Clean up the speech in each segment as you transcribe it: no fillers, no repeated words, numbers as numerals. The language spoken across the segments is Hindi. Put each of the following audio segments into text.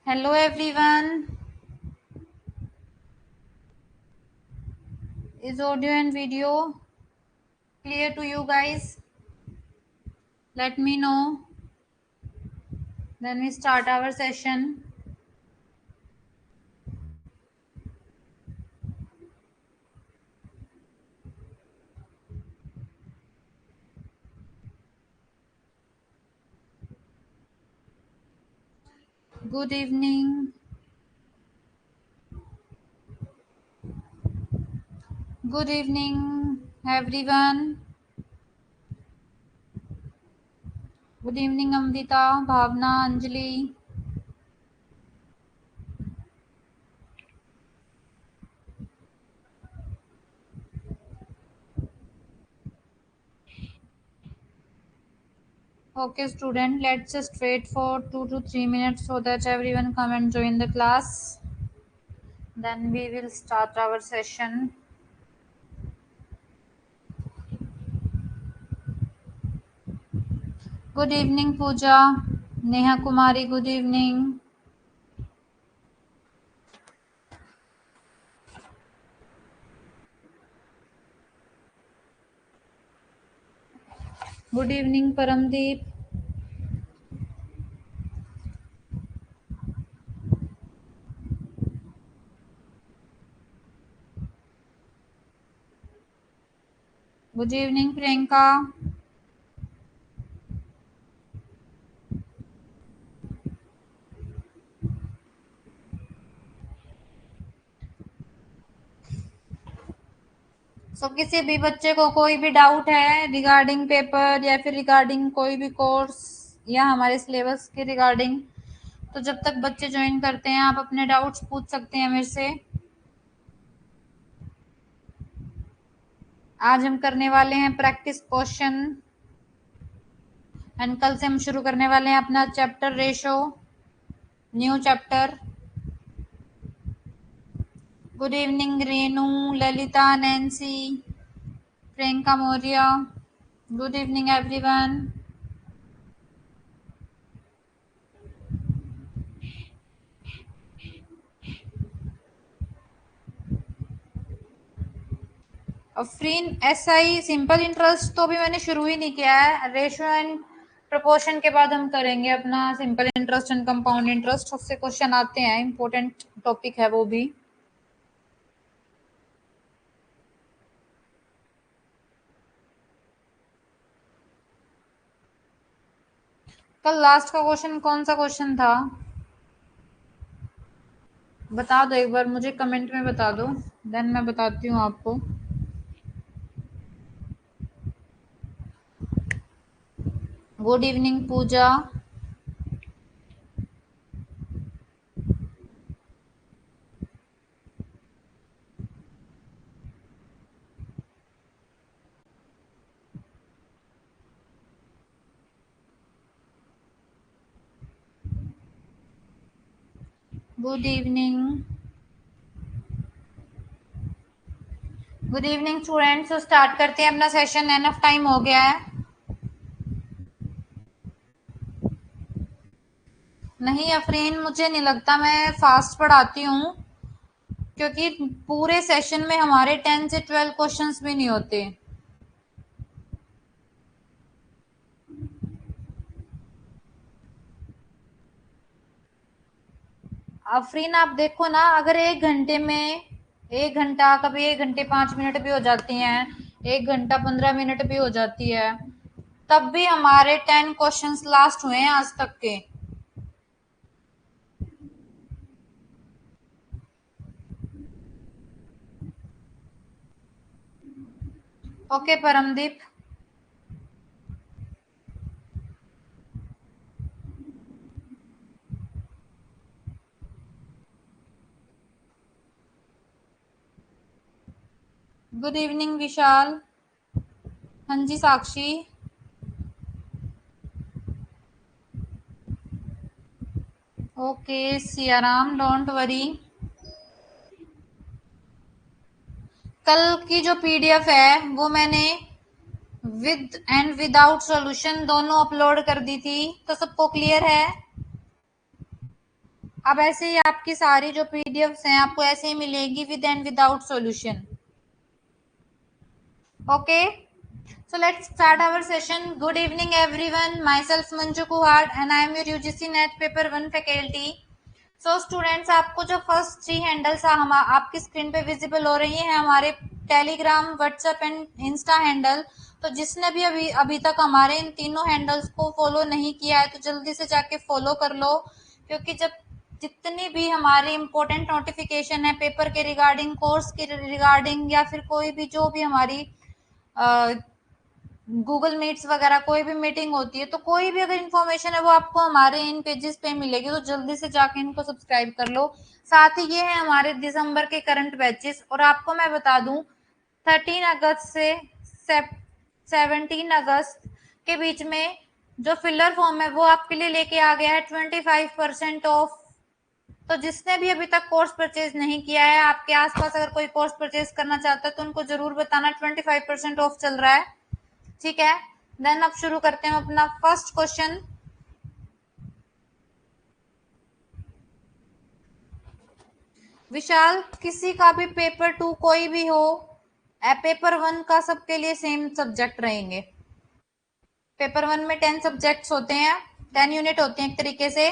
Hello everyone. Is audio and video clear to you guys? Let me know. Then we start our session. Good evening. Good evening everyone. Good evening Amrita, Bhavna, Anjali. Okay student, let's just wait for 2 to 3 minutes so that everyone come and join the class. Then we will start our session. Good evening Pooja. Neha Kumari, good evening. Good evening Paramdeep. Good evening Priyanka. किसी भी बच्चे को कोई भी डाउट है रिगार्डिंग पेपर या फिर रिगार्डिंग कोई भी कोर्स या हमारे सिलेबस के रिगार्डिंग, तो जब तक बच्चे ज्वाइन करते हैं आप अपने डाउट्स पूछ सकते हैं मेरे से। आज हम करने वाले हैं प्रैक्टिस क्वेश्चन एंड कल से हम शुरू करने वाले हैं अपना chapter ratio, new chapter. Good evening Renu, Lalita, Nancy, Priyanka Maurya. Good evening everyone. Afreen, SI simple interest तो भी मैंने शुरू ही नहीं किया है। रेशो एंड प्रोपोर्शन के बाद हम करेंगे अपना simple interest and compound interest. उससे क्वेश्चन आते हैं, इंपॉर्टेंट टॉपिक है वो भी। कल लास्ट का क्वेश्चन कौन सा क्वेश्चन था बता दो एक बार, मुझे कमेंट में बता दो, देन मैं बताती हूँ आपको। Good evening Pooja. Good evening. Good evening students. तो स्टार्ट करते हैं अपना सेशन, एनफ टाइम हो गया है। नहीं अफरीन, मुझे नहीं लगता, मैं फास्ट पढ़ाती हूँ क्योंकि पूरे सेशन में हमारे 10 से 12 क्वेश्चंस भी नहीं होते। अफरीन आप देखो ना, अगर एक घंटे में, एक घंटा, कभी 1 घंटे 5 मिनट भी हो जाती हैं, 1 घंटा 15 मिनट भी हो जाती है, तब भी हमारे 10 क्वेश्चंस लास्ट हुए हैं आज तक के। Okay Paramdeep. Good evening Vishal. हाँ जी Sakshi. Okay Siyaram, don't worry. कल की जो पीडीएफ है वो मैंने विद एंड विदाउट सॉल्यूशन दोनों अपलोड कर दी थी, तो सबको क्लियर है। अब ऐसे ही आपकी सारी जो पीडीएफ्स हैं आपको ऐसे ही मिलेगी with and without solution. Okay, so let's start our session. Good evening everyone, myself Manju Kuhad and I am your UGC NET paper 1 faculty. So students, आपको जो फर्स्ट 3 हैंडल्स हम आपकी स्क्रीन पे विजिबल हो रही हैं हमारे Telegram, WhatsApp and Insta handle. तो जिसने भी अभी तक हमारे इन तीनों हैंडल्स को फॉलो नहीं किया है तो जल्दी से जाके फॉलो कर लो, क्योंकि जब जितनी भी हमारी इंपॉर्टेंट नोटिफिकेशन है पेपर के रिगार्डिंग, कोर्स के रिगार्डिंग, या फिर कोई भी जो भी हमारी गूगल मीट्स वगैरह कोई भी मीटिंग होती है, तो कोई भी अगर इन्फॉर्मेशन है वो आपको हमारे इन पेजेस पे मिलेगी, तो जल्दी से जाके इनको सब्सक्राइब कर लो। साथ ही ये है हमारे दिसंबर के करंट बैचेस, और आपको मैं बता दूं 13 अगस्त से 17 अगस्त के बीच में जो फिलर फॉर्म है वो आपके लिए लेके आ गया है 25% ऑफ। तो जिसने भी अभी तक कोर्स परचेज नहीं किया है, आपके आसपास अगर कोई कोर्स परचेज करना चाहता है तो उनको जरूर बताना, 25% ऑफ चल रहा है। ठीक है, देन अब शुरू करते हैं अपना फर्स्ट क्वेश्चन। विशाल, किसी का भी पेपर 2 कोई भी हो, पेपर 1 का सबके लिए सेम सब्जेक्ट रहेंगे। पेपर 1 में 10 सब्जेक्ट्स होते हैं, 10 यूनिट होती हैं एक तरीके से।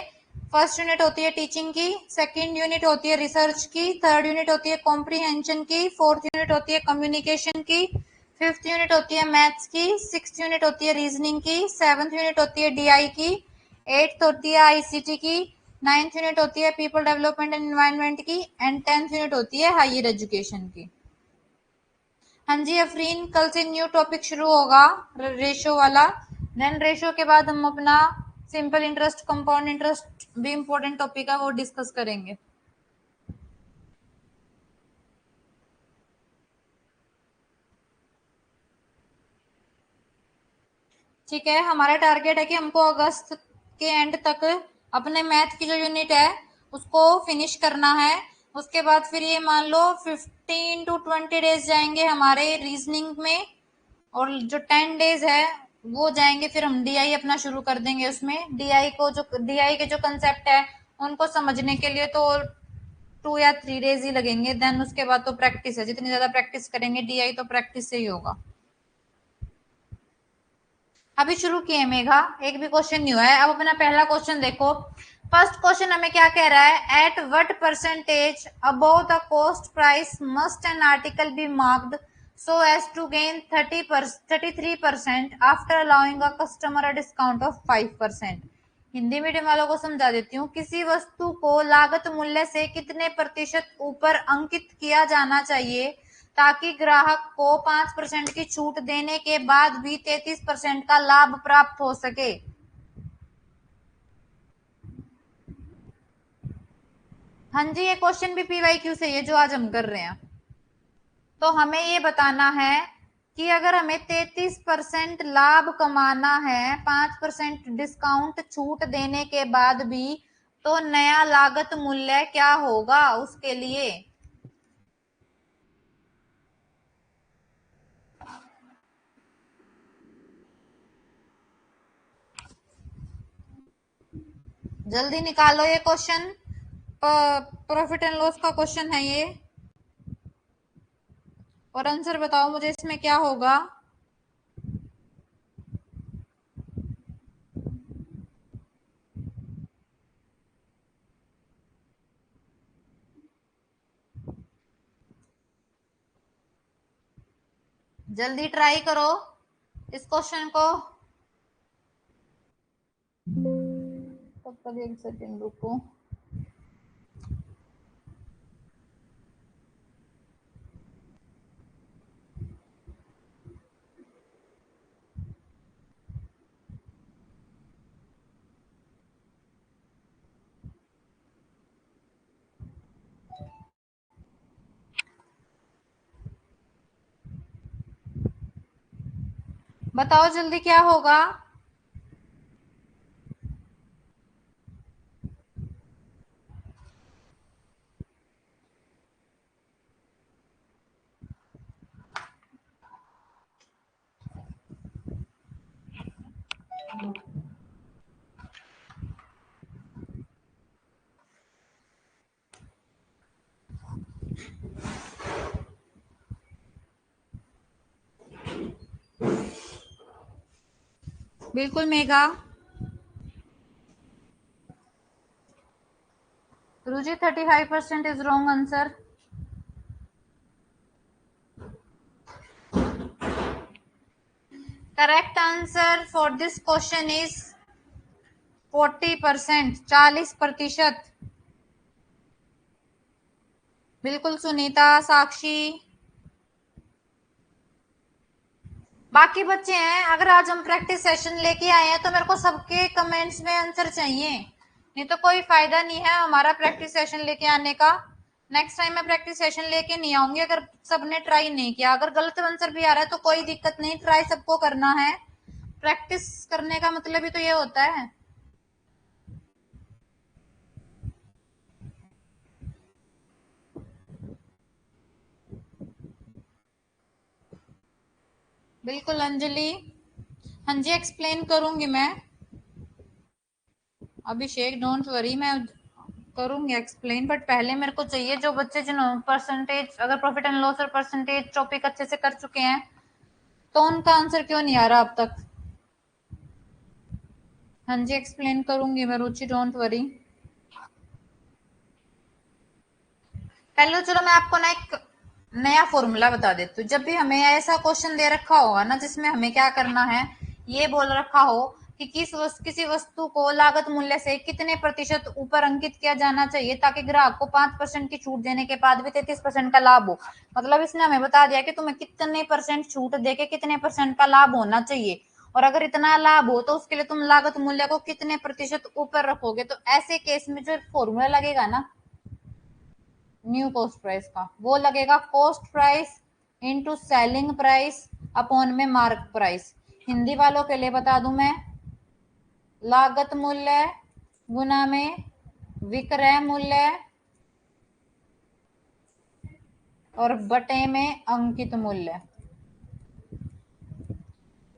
फर्स्ट यूनिट होती है टीचिंग की, सेकंड यूनिट होती है रिसर्च की, थर्ड यूनिट होती है कॉम्प्रीहेंशन की, फोर्थ यूनिट होती है कम्युनिकेशन की, फिफ्थ यूनिट होती है मैथ्स की, सिक्स्थ यूनिट होती है रीजनिंग की, सेवंथ यूनिट होती है डीआई की, एट्थ होती है आईसीटी की, नाइन्थ यूनिट होती है पीपल डेवलपमेंट एंड एनवायरनमेंट की, एंड टेंथ यूनिट होती है हायर एजुकेशन की। हाँ जी अफरीन, कल से न्यू टॉपिक शुरू होगा रेशो वाला। देन रेशो के बाद हम अपना सिंपल इंटरेस्ट, कंपाउंड इंटरेस्ट भी इंपॉर्टेंट टॉपिक है, वो डिस्कस करेंगे। ठीक है, हमारा टारगेट है कि हमको अगस्त के एंड तक अपने मैथ की जो यूनिट है उसको फिनिश करना है। उसके बाद फिर ये मान लो 15 to 20 डेज जाएंगे हमारे रीजनिंग में, और जो 10 डेज है वो जाएंगे फिर हम डीआई अपना शुरू कर देंगे। उसमें डीआई के जो कंसेप्ट है उनको समझने के लिए तो 2 या 3 डेज ही लगेंगे। देन उसके बाद तो प्रैक्टिस है, जितनी ज्यादा प्रैक्टिस करेंगे डीआई तो प्रैक्टिस से ही होगा। अभी शुरू किए मेघा, एक भी क्वेश्चन नहीं हुआ है। अब अपना पहला क्वेश्चन देखो। फर्स्ट क्वेश्चन हमें क्या कह रहा है, at what percentage above the cost price must an article be marked so as to gain 33% after allowing a customer a discount of 5%। Hindi medium वालों को समझा देती हूँ। किसी वस्तु को लागत मूल्य से कितने प्रतिशत ऊपर अंकित किया जाना चाहिए ताकि ग्राहक को 5% की छूट देने के बाद भी 33% का लाभ प्राप्त हो सके। हाँ जी, ये क्वेश्चन भी पीवाईक्यू से ही है जो आज हम कर रहे हैं। तो हमें ये बताना है कि अगर हमें 33% लाभ कमाना है 5% डिस्काउंट छूट देने के बाद भी, तो नया लागत मूल्य क्या होगा उसके लिए। जल्दी निकालो ये क्वेश्चन, प्रॉफिट एंड लॉस का क्वेश्चन है ये, और आंसर बताओ मुझे इसमें क्या होगा। जल्दी ट्राई करो इस क्वेश्चन को। तब तक एक सेकंड रुको। बताओ जल्दी क्या होगा। बिल्कुल मेघा। रुचि 35% is wrong answer. Correct answer for this question is 40%, 40%। बिल्कुल सुनीता, साक्षी। बाकी बच्चे हैं, अगर आज हम प्रैक्टिस सेशन लेके आए हैं तो मेरे को सबके कमेंट्स में आंसर चाहिए, नहीं तो कोई फायदा नहीं है हमारा प्रैक्टिस सेशन लेके आने का। नेक्स्ट टाइम मैं प्रैक्टिस सेशन लेके नहीं आऊंगी अगर सबने ट्राई नहीं किया। अगर गलत आंसर भी आ रहा है तो कोई दिक्कत नहीं, ट्राई सबको करना है। प्रैक्टिस करने का मतलब ही तो ये होता है। बिल्कुल अंजलि। हाँ जी, एक्सप्लेन करूंगी मैं। अभिषेक डोंट वरी, मैं करूंगी एक्सप्लेन, बट पहले मेरे को चाहिए जो बच्चे जिन्होंने परसेंटेज, अगर प्रॉफिट एंड लॉस और परसेंटेज टॉपिक अच्छे से कर चुके हैं तो उनका आंसर क्यों नहीं आ रहा अब तक। हाँ जी, एक्सप्लेन करूंगी मैं रुचि, डोंट वरी। पहले तो चलो मैं आपको ना एक नया फॉर्मूला बता देती हूँ। जब भी हमें ऐसा क्वेश्चन दे रखा होगा ना जिसमें हमें क्या करना है, ये बोल रखा हो कि किसी वस्तु को लागत मूल्य से कितने प्रतिशत ऊपर अंकित किया जाना चाहिए ताकि ग्राहक को 5% की छूट देने के बाद भी 33% का लाभ हो। मतलब इसने हमें बता दिया कि तुम्हें कितने परसेंट छूट देके कितने परसेंट का लाभ होना चाहिए, और अगर इतना लाभ हो तो उसके लिए तुम लागत मूल्य को कितने प्रतिशत ऊपर रखोगे। तो ऐसे केस में जो फॉर्मूला लगेगा ना न्यू कॉस्ट प्राइस का, वो लगेगा cost price into selling price upon में मार्क प्राइस। हिंदी वालों के लिए बता दूं मैं, लागत मूल्य गुना में विक्रय मूल्य और बटे में अंकित मूल्य।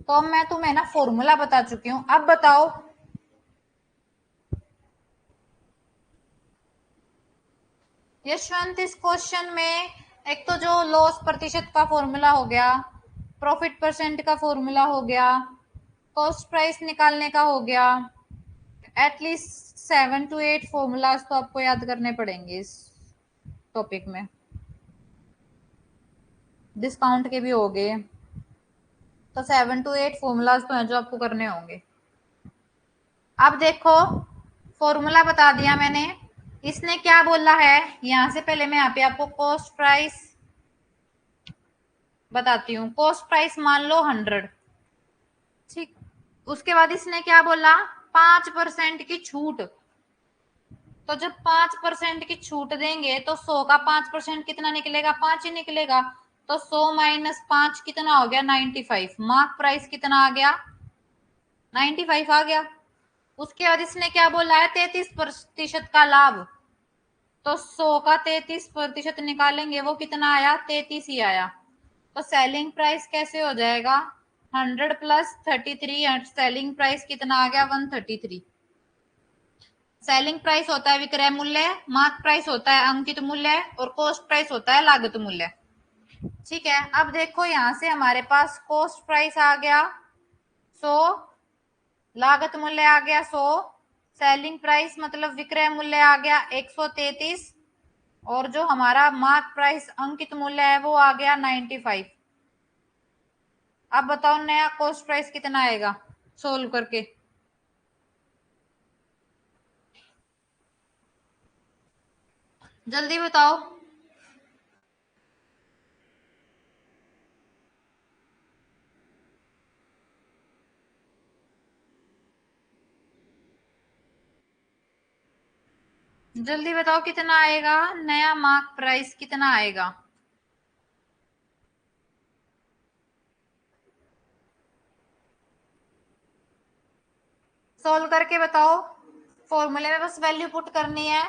तो मैं तुम्हें ना फॉर्मूला बता चुकी हूं, अब बताओ। यशवंत, इस क्वेश्चन में एक तो जो लॉस प्रतिशत का फॉर्मूला हो गया, प्रॉफिट परसेंट का फॉर्मूला हो गया, कॉस्ट प्राइस निकालने का हो गया, एटलीस्ट 7 to 8 फॉर्मूलाज तो आपको याद करने पड़ेंगे इस टॉपिक में। डिस्काउंट के भी हो गए, तो 7 to 8 फॉर्मूलाज तो हैं जो आपको करने होंगे। अब देखो, फॉर्मूला बता दिया मैंने। इसने क्या बोला है, यहां से पहले मैं यहाँ पे आपको कॉस्ट प्राइस बताती हूँ। कॉस्ट प्राइस मान लो 100, ठीक। उसके बाद इसने क्या बोला, 5% की छूट। तो जब 5% की छूट देंगे तो 100 का 5% कितना निकलेगा, 5 ही निकलेगा। तो 100 माइनस 5 कितना हो गया, 95। मार्क प्राइस कितना आ गया, 95 आ गया। उसके बाद इसने क्या बोला है, 33% का लाभ। तो 100 का 33% निकालेंगे, वो कितना आया, 33 ही आया। तो सेलिंग प्राइस कैसे हो जाएगा, 100 प्लस 33, सेलिंग प्राइस कितना आ गया, 133। सेलिंग प्राइस होता है विक्रय मूल्य, मार्क प्राइस होता है अंकित मूल्य, और कॉस्ट प्राइस होता है लागत मूल्य। ठीक है, अब देखो यहां से हमारे पास कॉस्ट प्राइस आ गया 100, लागत मूल्य आ गया 100, सेलिंग प्राइस मतलब विक्रय मूल्य आ गया 133, और जो हमारा मार्क प्राइस अंकित मूल्य है वो आ गया 95। अब बताओ नया कॉस्ट प्राइस कितना आएगा सोल्व करके। जल्दी बताओ। जल्दी बताओ कितना आएगा, नया मार्क प्राइस कितना आएगा। सोल्व करके बताओ, फॉर्मूले में बस वैल्यू पुट करनी है।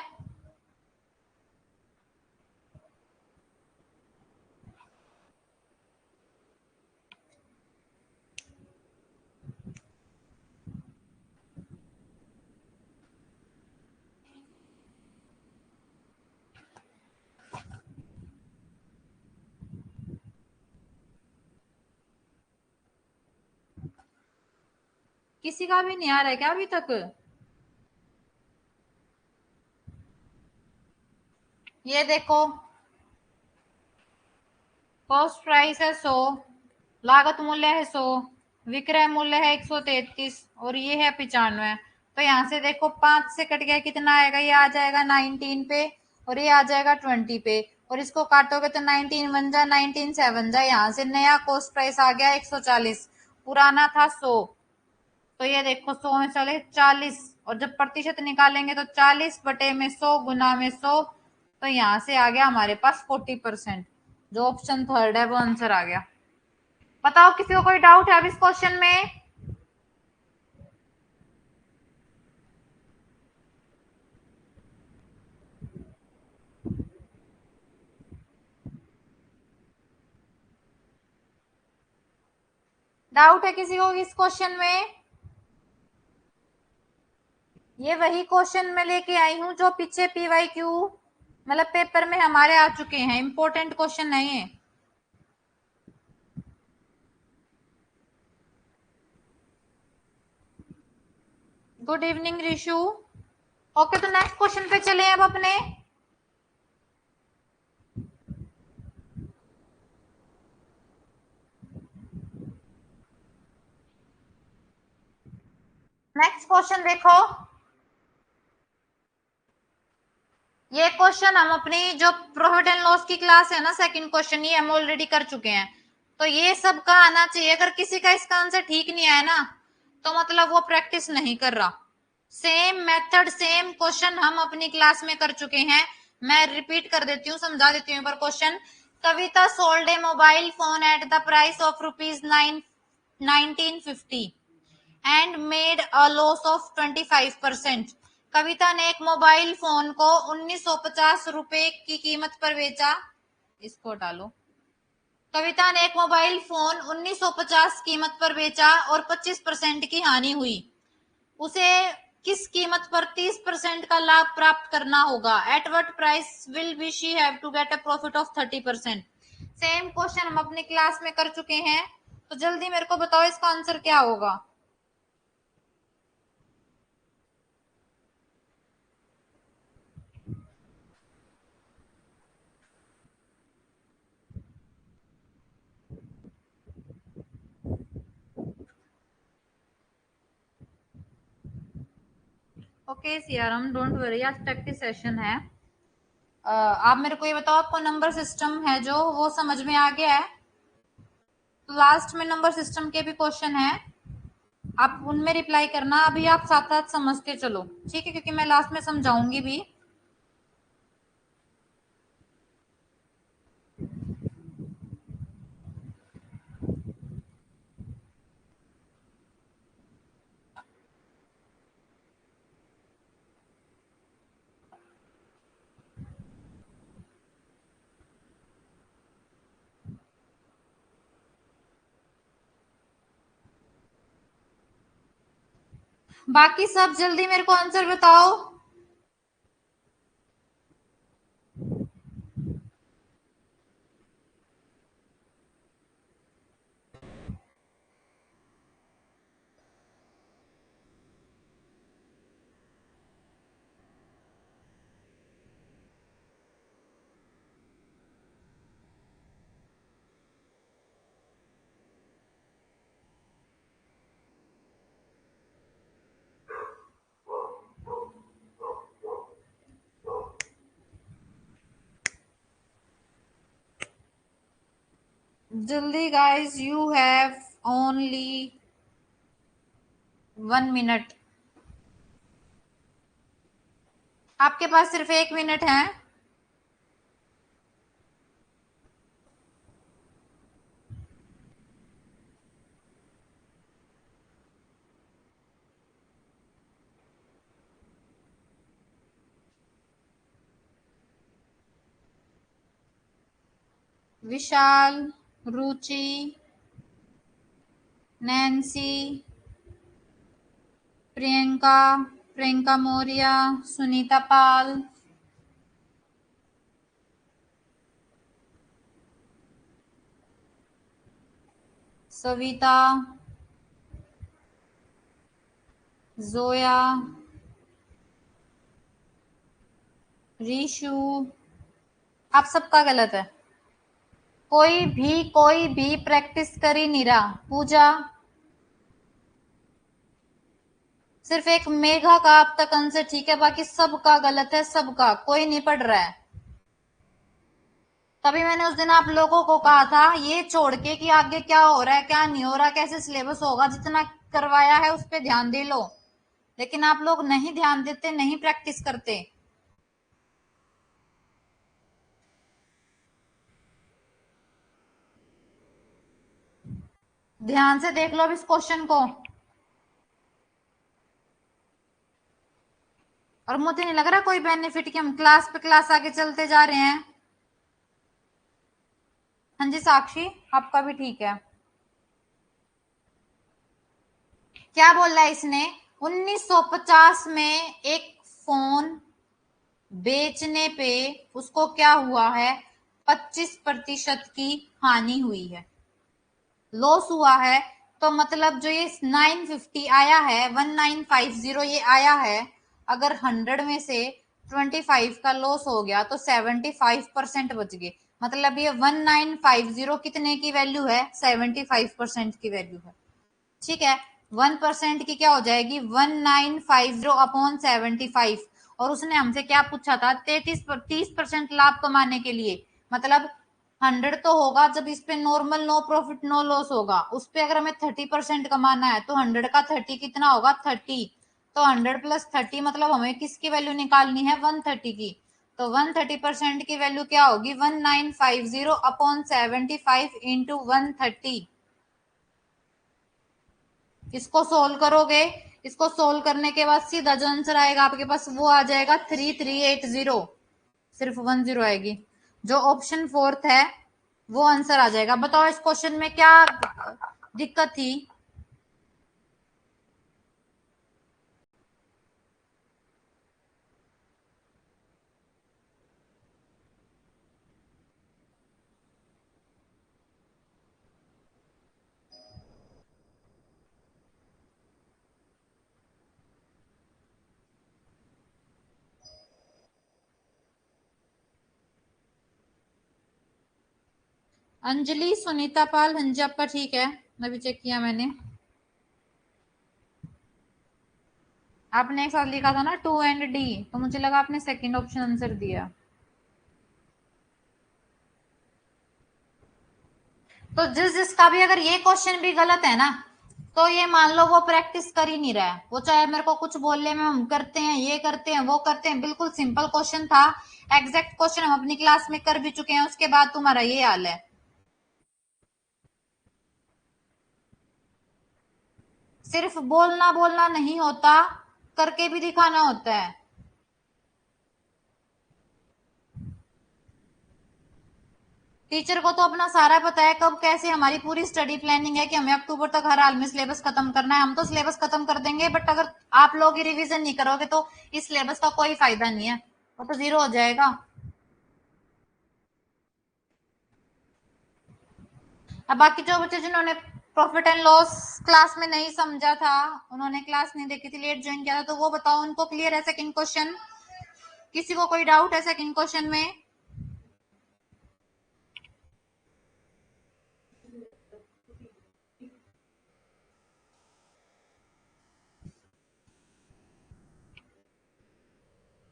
किसी का भी नहीं आ रहा है क्या अभी तक? ये देखो, कॉस्ट प्राइस है 100, लागत मूल्य है 100, विक्रय मूल्य है 133 और ये है 95। तो यहाँ से देखो 5 से कट गया, कितना आएगा? ये आ जाएगा 19 पे और ये आ जाएगा 20 पे, और इसको काटोगे तो 19 बन जा, 19 7 जा। यहाँ से नया कॉस्ट प्राइस आ गया 140, पुराना था 100। तो ये देखो 100 में चले 40, और जब प्रतिशत निकालेंगे तो 40/100 गुना में 100। तो यहाँ से आ गया हमारे पास 40%। जो ऑप्शन थर्ड है वो आंसर आ गया। बताओ किसी को कोई डाउट है अब इस क्वेश्चन में? डाउट है किसी को इस क्वेश्चन में? ये वही क्वेश्चन मैं लेके आई हूँ जो पीछे PYQ मतलब पेपर में हमारे आ चुके हैं, इंपॉर्टेंट क्वेश्चन नहीं है। Good evening Rishu. ओके, तो नेक्स्ट क्वेश्चन पे चले अब अपने। नेक्स्ट क्वेश्चन देखो, ये क्वेश्चन हम अपनी जो प्रॉफिट एंड लॉस की क्लास है ना, सेकंड क्वेश्चन, ये हम ऑलरेडी कर चुके हैं। तो ये सब का आना चाहिए। अगर किसी का इसका आंसर ठीक नहीं आया ना, तो मतलब वो प्रैक्टिस नहीं कर रहा। सेम मेथड सेम क्वेश्चन हम अपनी क्लास में कर चुके हैं। मैं रिपीट कर देती हूँ, समझा देती हूँ एक बार question. Kavita sold a mobile phone at the price of ₹1950 and made a loss of 25%। Kavita ने एक मोबाइल फोन को 1950 रुपए की कीमत पर बेचा। इसको डालो। कविता ने एक मोबाइल फोन 1950 कीमत पर बेचा और 25% की हानि हुई। उसे किस कीमत पर 30% का लाभ प्राप्त करना होगा? At what price will be she have to get a profit of 30%? Same question हम अपनी क्लास में कर चुके हैं। तो जल्दी मेरे को बताओ इसका आंसर क्या होगा? ओके सियाराम, डोंट वरी, आज प्रैक्टिस सेशन है। आप मेरे को ये बताओ, आपको नंबर सिस्टम है जो वो समझ में आ गया है? तो लास्ट में नंबर सिस्टम के भी क्वेश्चन है, आप उनमें रिप्लाई करना। अभी आप साथ साथ समझते चलो, ठीक है? क्योंकि मैं लास्ट में समझाऊंगी भी। बाकी सब जल्दी मेरे को आंसर बताओ। जल्दी guys, you have only 1 minute. आपके पास सिर्फ 1 मिनट है। विशाल, रुचि, नैन्सी, प्रियंका, प्रियंका मौर्य, सुनीता पाल, सविता, जोया, रीशु, आप सबका गलत है। कोई भी प्रैक्टिस कर ही नहीं रहा। पूजा, सिर्फ एक मेघा का अब तक आंसर ठीक है, बाकी सबका गलत है, सबका, कोई नहीं पढ़ रहा है। तभी मैंने उस दिन आप लोगों को कहा था ये छोड़ के कि आगे क्या हो रहा है क्या नहीं हो रहा, कैसे सिलेबस होगा, जितना करवाया है उस पर ध्यान दे लो। लेकिन आप लोग नहीं ध्यान देते, नहीं प्रैक्टिस करते। ध्यान से देख लो अब इस क्वेश्चन को। और मुझे नहीं लग रहा कोई बेनिफिट कि हम क्लास पे क्लास आगे चलते जा रहे हैं। हाँ जी साक्षी, आपका भी ठीक है। क्या बोल रहा है इसने, 1950 में एक फोन बेचने पे उसको क्या हुआ है, 25% की हानि हुई है, लॉस हुआ है। तो मतलब जो ये 950 आया है, 1950 ये आया है, अगर 100 में से 25 का लॉस हो गया तो 75% बच गए। मतलब ये 1950 कितने की वैल्यू है, 75% की वैल्यू है। ठीक है, 1% की क्या हो जाएगी, 1950/75। और उसने हमसे क्या पूछा था, 30% लाभ कमाने के लिए। मतलब 100 तो होगा जब इस पे normal no profit no loss होगा, उस पे अगर हमें 30% कमाना है तो 100 का 30 कितना होगा, 30। तो 100 + 30 मतलब हमें किसकी वैल्यू निकालनी है, 130 की। तो 130% की वैल्यू क्या होगी, 1950/75 इंटू 130। इसको सोल्व करोगे, इसको सोल्व करने के बाद सीधा जो आंसर आएगा आपके पास वो आ जाएगा 3380। सिर्फ 10 आएगी। जो ऑप्शन फोर्थ है वो आंसर आ जाएगा। बताओ इस क्वेश्चन में क्या दिक्कत थी। अंजलि, सुनीता पाल, हाँ जी आपका ठीक है, अभी चेक किया मैंने। आपने एक साथ लिखा था ना 2 एंड D, तो मुझे लगा आपने सेकंड ऑप्शन आंसर दिया। तो जिसका भी अगर ये क्वेश्चन भी गलत है ना, तो ये मान लो वो प्रैक्टिस कर ही नहीं रहा है, वो चाहे मेरे को कुछ बोल ले, हम करते हैं, ये करते हैं, वो करते हैं, बिल्कुल सिंपल क्वेश्चन था, एग्जैक्ट क्वेश्चन हम अपनी क्लास में कर भी चुके हैं, उसके बाद तुम्हारा ये हाल है। सिर्फ बोलना बोलना नहीं होता, करके भी दिखाना होता है। टीचर को तो अपना सारा पता है, कब कैसे हमारी पूरी स्टडी प्लानिंग है कि हमें अक्टूबर तक हर हाल में सिलेबस खत्म करना है। हम तो सिलेबस खत्म कर देंगे, बट अगर आप लोग ही रिवीजन नहीं करोगे तो इस सिलेबस का कोई फायदा नहीं है, वो तो जीरो हो जाएगा। अब बाकी जो बच्चे जिन्होंने प्रॉफिट एंड लॉस क्लास में नहीं समझा था, उन्होंने क्लास नहीं देखी थी, लेट ज्वाइन किया था, तो वो बताओ उनको क्लियर है सेकंड क्वेश्चन। किसी को कोई डाउट है सेकंड क्वेश्चन में।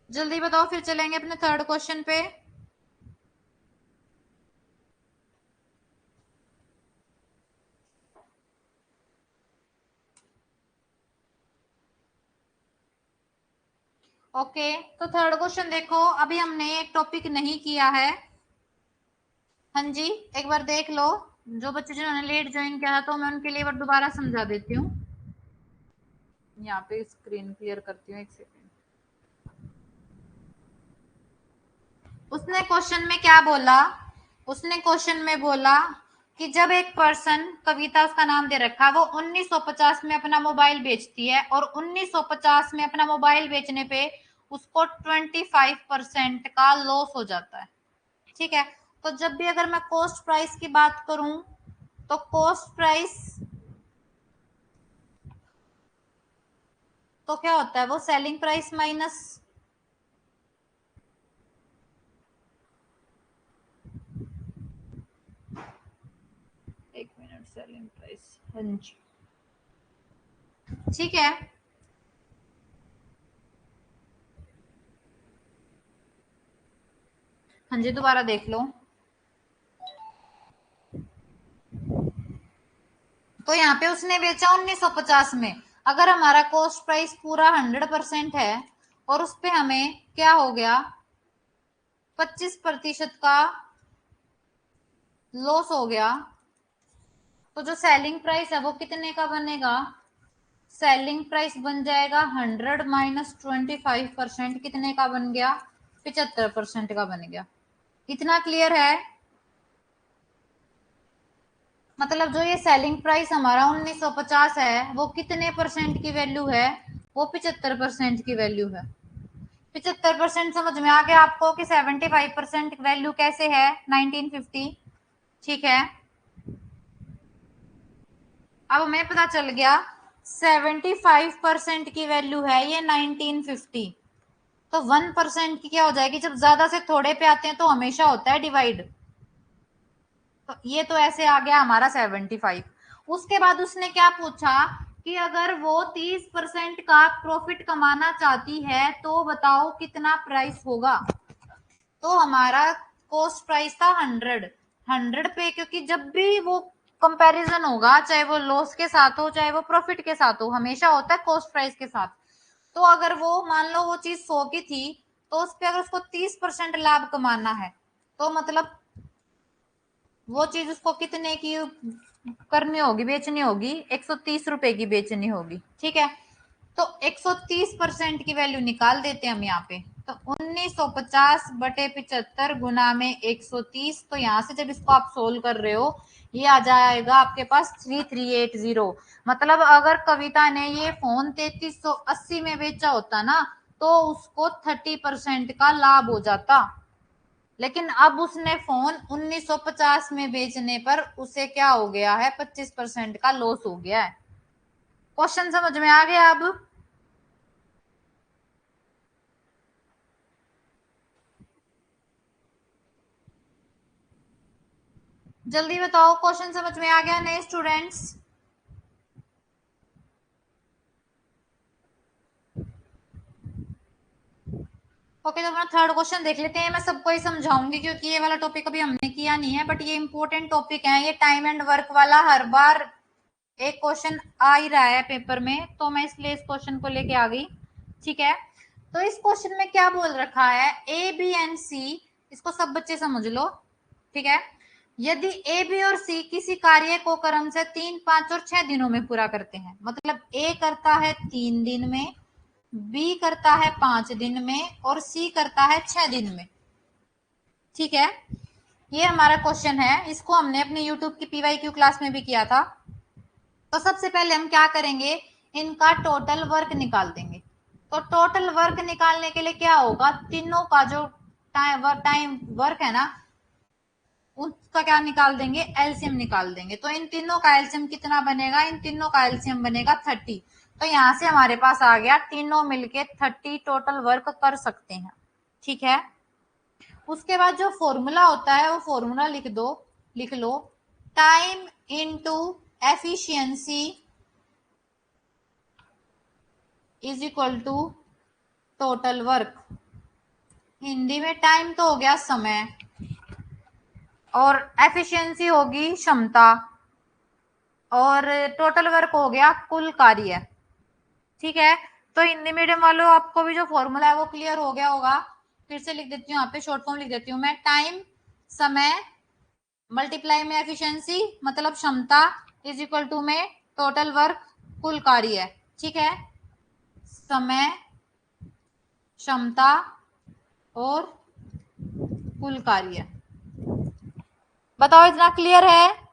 जल्दी बताओ, फिर चलेंगे अपने थर्ड क्वेश्चन पे। ओके, तो थर्ड क्वेश्चन देखो, अभी हमने एक टॉपिक नहीं किया है। हाँ जी, एक बार देख लो, जो बच्चे जिन्होंने लेट ज्वाइन किया था तो मैं उनके लिए एक बार दोबारा समझा देती हूँ। यहाँ पे स्क्रीन क्लियर करती हूँ, एक सेकेंड। उसने क्वेश्चन में क्या बोला, उसने क्वेश्चन में बोला कि जब एक पर्सन, कविता उसका नाम दे रखा, वो 1950 में अपना मोबाइल बेचती है और 1950 में अपना मोबाइल बेचने पे उसको 25% का लॉस हो जाता है। ठीक है, तो जब भी अगर मैं कॉस्ट प्राइस की बात करूं, तो कॉस्ट प्राइस तो क्या होता है वो सेलिंग प्राइस माइनस एक मिनट सेलिंग प्राइस। हाँ जी ठीक है। हाँ जी दोबारा देख लो। तो यहाँ पे उसने बेचा 1950 में। अगर हमारा कॉस्ट प्राइस पूरा 100% है और उस पे हमें क्या हो गया 25% का लॉस हो गया, तो जो सेलिंग प्राइस है वो कितने का बनेगा? सेलिंग प्राइस बन जाएगा 100 माइनस 25%, कितने का बन गया? 75% का बन गया। इतना क्लियर है? मतलब जो ये सेलिंग प्राइस हमारा 1950 है वो कितने परसेंट की वैल्यू है? वो 75% की वैल्यू है। 75% समझ में आ गया आपको कि 75% वैल्यू कैसे है 1950? ठीक है। अब हमें पता चल गया 75% की वैल्यू है ये 1950। तो 1% की क्या हो जाएगी? जब ज्यादा से थोड़े पे आते हैं तो हमेशा होता है डिवाइड। तो ये तो ऐसे आ गया हमारा 75। उसके बाद उसने क्या पूछा कि अगर वो 30% का प्रॉफिट कमाना चाहती है तो बताओ कितना प्राइस होगा। तो हमारा कॉस्ट प्राइस था 100 पे, क्योंकि जब भी वो कंपैरिजन होगा चाहे वो लॉस के साथ हो चाहे वो प्रॉफिट के साथ हो, हमेशा होता है कॉस्ट प्राइस के साथ। तो अगर वो मान लो वो चीज 100 की थी तो उस पर अगर उसको 30% लाभ कमाना है तो मतलब वो चीज उसको कितने की करनी होगी, बेचनी होगी? 130 रुपए की बेचनी होगी। ठीक है। तो 130% की वैल्यू निकाल देते हैं हम यहाँ पे। तो 1950 बटे 75 गुना में 130। तो यहाँ से जब इसको आप सोल्व कर रहे हो ये आ जाएगा आपके पास 3380। मतलब अगर कविता ने ये फोन 3380 में बेचा होता ना तो उसको 30% का लाभ हो जाता। लेकिन अब उसने फोन 1950 में बेचने पर उसे क्या हो गया है? 25% का लॉस हो गया है। क्वेश्चन समझ में आ गया? अब जल्दी बताओ, क्वेश्चन समझ में आ गया नए स्टूडेंट्स? ओके तो अपना थर्ड क्वेश्चन देख लेते हैं। मैं सबको ही समझाऊंगी क्योंकि ये वाला टॉपिक अभी हमने किया नहीं है, बट ये इंपॉर्टेंट टॉपिक है। ये टाइम एंड वर्क वाला हर बार एक क्वेश्चन आ ही रहा है पेपर में, तो मैं इसलिए इस क्वेश्चन को लेके आ गई। ठीक है। तो इस क्वेश्चन में क्या बोल रखा है? ए बी एंड सी, इसको सब बच्चे समझ लो। ठीक है। यदि ए बी और सी किसी कार्य को क्रम से 3, 5 और 6 दिनों में पूरा करते हैं, मतलब ए करता है 3 दिन में, बी करता है 5 दिन में और सी करता है 6 दिन में। ठीक है। ये हमारा क्वेश्चन है। इसको हमने अपने यूट्यूब की पीवाईक्यू क्लास में भी किया था। तो सबसे पहले हम क्या करेंगे? इनका टोटल वर्क निकाल देंगे। तो टोटल वर्क निकालने के लिए क्या होगा? तीनों का जो टाइम वर्क है ना उसका क्या निकाल देंगे? एलसीएम निकाल देंगे। तो इन तीनों का एलसीएम कितना बनेगा? इन तीनों का एलसीएम बनेगा 30। तो यहां से हमारे पास आ गया तीनों मिलके 30 टोटल वर्क कर सकते हैं। ठीक है। उसके बाद जो फॉर्मूला होता है वो फॉर्मूला लिख लो। Time into efficiency is equal to total work. Hindi में टाइम तो हो गया समय और एफिशिएंसी होगी क्षमता और टोटल वर्क हो गया कुल कार्य। ठीक है। तो हिंदी मीडियम वालों आपको भी जो फॉर्मूला है वो क्लियर हो गया होगा। फिर से लिख देती हूँ, यहाँ पे शॉर्ट फॉर्म लिख देती हूँ मैं। टाइम समय मल्टीप्लाई में एफिशिएंसी मतलब क्षमता इज इक्वल टू में टोटल वर्क कुल कार्य। ठीक है। समय क्षमता और कुल कार्य। बताओ इतना क्लियर है?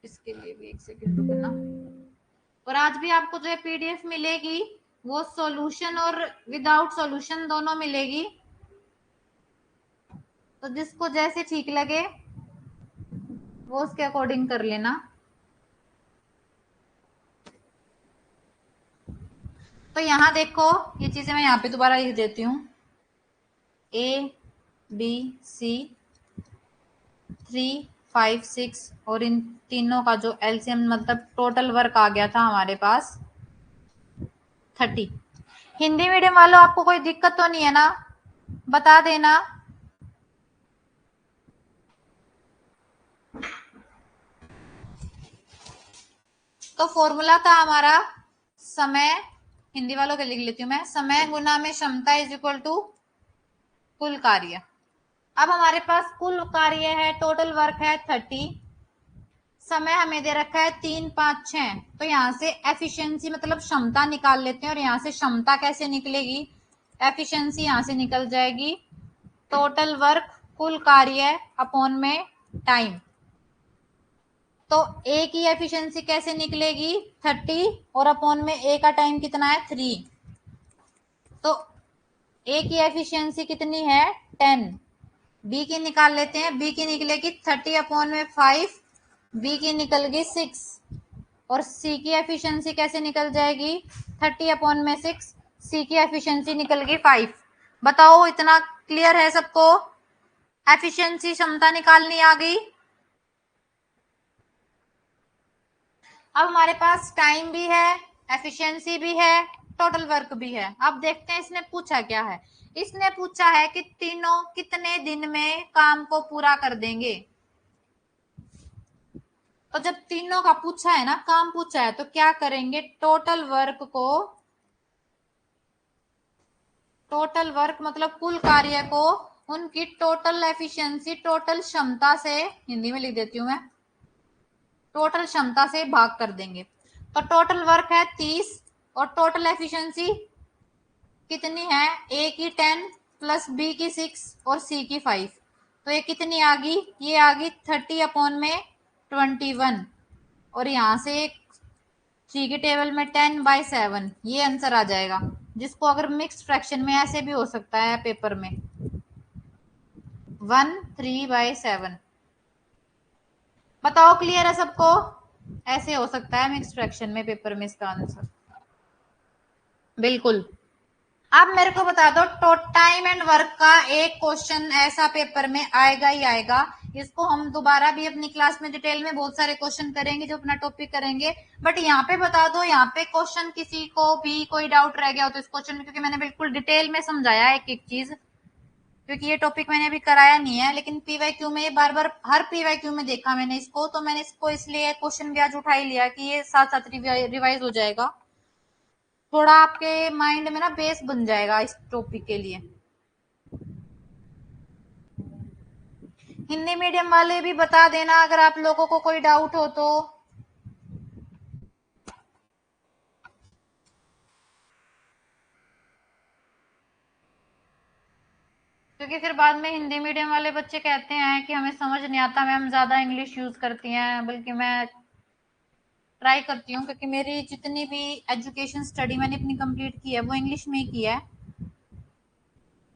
इसके लिए भी एक सेकंड रुकना। और आज भी आपको जो है पीडीएफ मिलेगी वो सॉल्यूशन और विदाउट सॉल्यूशन दोनों मिलेगी। तो जिसको जैसे ठीक लगे वो उसके अकॉर्डिंग कर लेना। तो यहाँ देखो, ये चीजें मैं यहाँ पे दोबारा लिख देती हूँ। ABC 3, 5, 6 और इन तीनों का जो एलसीएम मतलब टोटल वर्क आ गया था हमारे पास 30। हिंदी मीडियम वालों आपको कोई दिक्कत तो नहीं है ना, बता देना। तो फॉर्मूला था हमारा समय, हिंदी वालों के लिख लेती हूँ मैं, समय गुना में क्षमता इज इक्वल टू कुल कार्य। अब हमारे पास कुल कार्य है, टोटल वर्क है 30, समय हमें दे रखा है 3, 5, 6। तो यहाँ से एफिशिएंसी मतलब क्षमता निकाल लेते हैं, और यहाँ से क्षमता कैसे निकलेगी, एफिशिएंसी यहाँ से निकल जाएगी टोटल वर्क कुल कार्य अपॉन में टाइम। तो ए की एफिशिएंसी कैसे निकलेगी 30, और अपॉन में ए का टाइम कितना है 3। तो ए की एफिशिएंसी कितनी है 10। बी की निकाल लेते हैं, बी की निकलेगी 30 अपॉन में 5, बी की निकल गई 6। और सी की एफिशिएंसी कैसे निकल जाएगी 30 अपॉन में 6, सी की एफिशिएंसी निकल गई 5। बताओ इतना क्लियर है सबको, एफिशिएंसी क्षमता निकालनी आ गई। अब हमारे पास टाइम भी है, एफिशिएंसी भी है, टोटल वर्क भी है। अब देखते हैं इसने पूछा क्या है। इसने पूछा है कि तीनों कितने दिन में काम को पूरा कर देंगे। तो जब तीनों का पूछा है ना, काम पूछा है, तो क्या करेंगे, टोटल वर्क मतलब कुल कार्य को उनकी टोटल एफिशिएंसी टोटल क्षमता से, हिंदी में लिख देती हूं मैं, टोटल क्षमता से भाग कर देंगे। तो टोटल वर्क है 30 और टोटल एफिशिएंसी कितनी है, ए की 10 प्लस बी की 6 और सी की 5। तो ये कितनी आ गई, ये आ गई 30 अपॉन में 21। और यहां से सी के टेबल में 10/7, ये आंसर आ जाएगा, जिसको अगर मिक्स फ्रैक्शन में ऐसे भी हो सकता है पेपर में 1/3/7। बताओ क्लियर है सबको, ऐसे हो सकता है मिक्स फ्रैक्शन में पेपर में इसका आंसर। बिल्कुल। अब मेरे को बता दो, टाइम एंड वर्क का एक क्वेश्चन ऐसा पेपर में आएगा ही आएगा। इसको हम दोबारा भी अपनी क्लास में डिटेल में बहुत सारे क्वेश्चन करेंगे जो अपना टॉपिक करेंगे। बट यहाँ पे बता दो, यहाँ पे क्वेश्चन किसी को भी कोई डाउट रह गया हो तो इस क्वेश्चन में, क्योंकि मैंने बिल्कुल डिटेल में समझाया एक एक चीज, क्योंकि ये टॉपिक मैंने अभी कराया नहीं है, लेकिन पीवाईक्यू में ये बार बार हर पीवाईक्यू में देखा मैंने इसको, तो मैंने इसको इसलिए क्वेश्चन भी आज उठा ही लिया कि ये साथ साथ रिवाइज हो जाएगा, थोड़ा आपके माइंड में ना बेस बन जाएगा इस टॉपिक के लिए। हिंदी मीडियम वाले भी बता देना अगर आप लोगों को कोई डाउट हो तो। क्योंकि फिर बाद में हिंदी मीडियम वाले बच्चे कहते हैं कि हमें समझ नहीं आता मैम, ज्यादा इंग्लिश यूज करती हैं। बल्कि मैं ट्राई करती हूँ, क्योंकि मेरी जितनी भी एजुकेशन स्टडी मैंने अपनी कंप्लीट की है वो इंग्लिश में ही की है।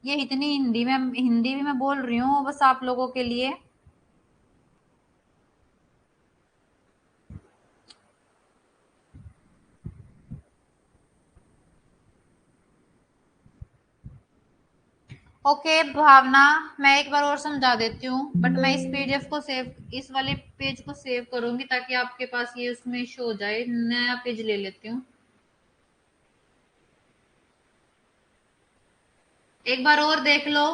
ये इतनी हिंदी भी मैं बोल रही हूँ बस आप लोगों के लिए। ओके भावना, मैं एक बार और समझा देती हूँ, बट मैं इस पीडीएफ को सेव, इस वाले पेज को सेव करूंगी ताकि आपके पास ये उसमें शो हो जाए। नया पेज ले लेती हूँ, एक बार और देख लो।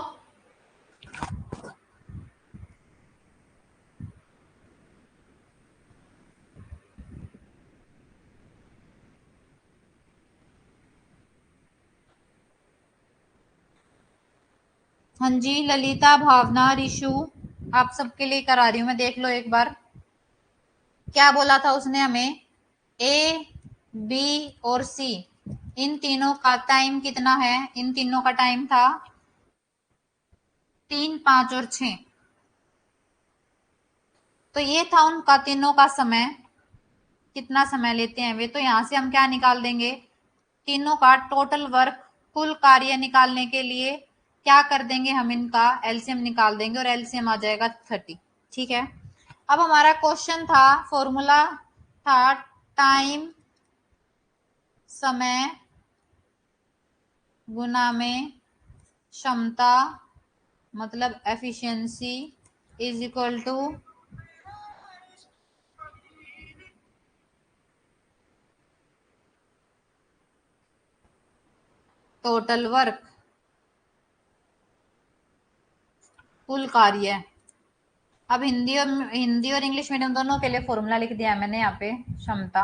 हाँ जी, ललिता, भावना, रिशु, आप सबके लिए करा रही हूँ मैं, देख लो एक बार। क्या बोला था उसने हमें, ए, बी और सी, इन तीनों का टाइम कितना है, इन तीनों का टाइम था 3, 5 और 6। तो ये था उनका तीनों का समय, कितना समय लेते हैं वे। तो यहां से हम क्या निकाल देंगे, तीनों का टोटल वर्क कुल कार्य निकालने के लिए क्या कर देंगे, हम इनका एलसीएम निकाल देंगे और एलसीएम आ जाएगा 30। ठीक है। अब हमारा क्वेश्चन था, फॉर्मूला था टाइम, समय गुना में क्षमता, मतलब efficiency is equal to total work, कुल कार्य। अब हिंदी और इंग्लिश मीडियम दोनों के लिए फॉर्मूला लिख दिया है मैंने यहाँ पे, क्षमता।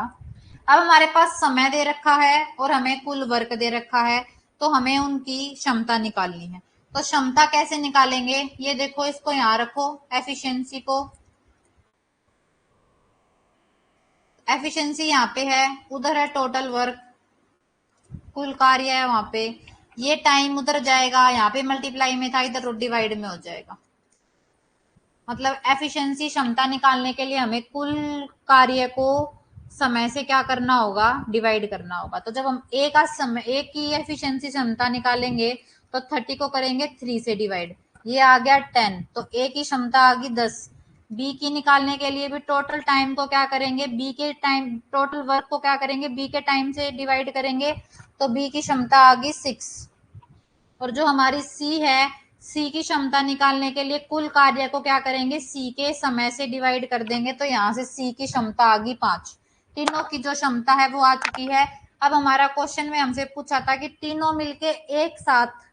अब हमारे पास समय दे रखा है और हमें कुल वर्क दे रखा है, तो हमें उनकी क्षमता निकालनी है। तो क्षमता कैसे निकालेंगे, ये देखो, इसको यहाँ रखो, एफिशिएंसी को, एफिशिएंसी यहाँ पे है, उधर है टोटल वर्क, कुल कार्य है वहां पे, ये टाइम उधर जाएगा, यहाँ पे मल्टीप्लाई में था, इधर डिवाइड में हो जाएगा। मतलब एफिशिएंसी, क्षमता निकालने के लिए हमें कुल कार्य को समय से क्या करना होगा, डिवाइड करना होगा। तो जब हम एक समय, एक की एफिशिएंसी क्षमता निकालेंगे, तो 30 को करेंगे 3 से डिवाइड, ये आ गया 10, तो ए की क्षमता आ गई 10। बी की निकालने के लिए भी टोटल टाइम को क्या करेंगे, बी के टाइम, टोटल वर्क को क्या करेंगे, बी के टाइम से डिवाइड करेंगे, तो बी की क्षमता आ गई 6। और जो हमारी सी है, सी की क्षमता निकालने के लिए कुल कार्य को क्या करेंगे, सी के समय से डिवाइड कर देंगे, तो यहां से सी की क्षमता आ गई 5। तीनों की जो क्षमता है वो आ चुकी है। अब हमारा क्वेश्चन में हमसे पूछा था कि तीनों मिलके एक साथ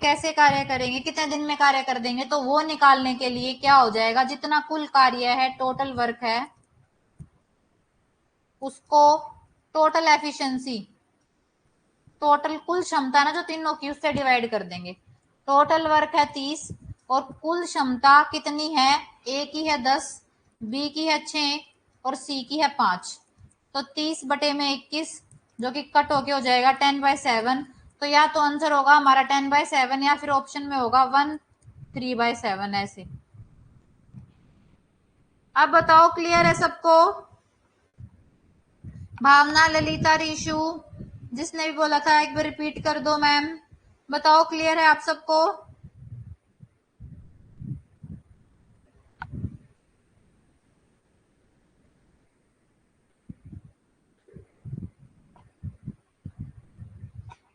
कैसे कार्य करेंगे, कितने दिन में कार्य कर देंगे, तो वो निकालने के लिए क्या हो जाएगा, जितना कुल कार्य है, टोटल वर्क है, उसको टोटल एफिशिएंसी, टोटल कुल क्षमता ना जो तीनों की, उससे डिवाइड कर देंगे। टोटल वर्क है 30 और कुल क्षमता कितनी है, ए की है 10, बी की है 6 और सी की है 5। तो 30 बटे में 21, जो कि कट होके हो जाएगा 10/7। तो या तो आंसर होगा हमारा 10/7 या फिर ऑप्शन में होगा 1/3/7 ऐसे। अब बताओ क्लियर है सबको, भावना, ललिता, रीशु, जिसने भी बोला था एक बार रिपीट कर दो मैम। बताओ क्लियर है आप सबको।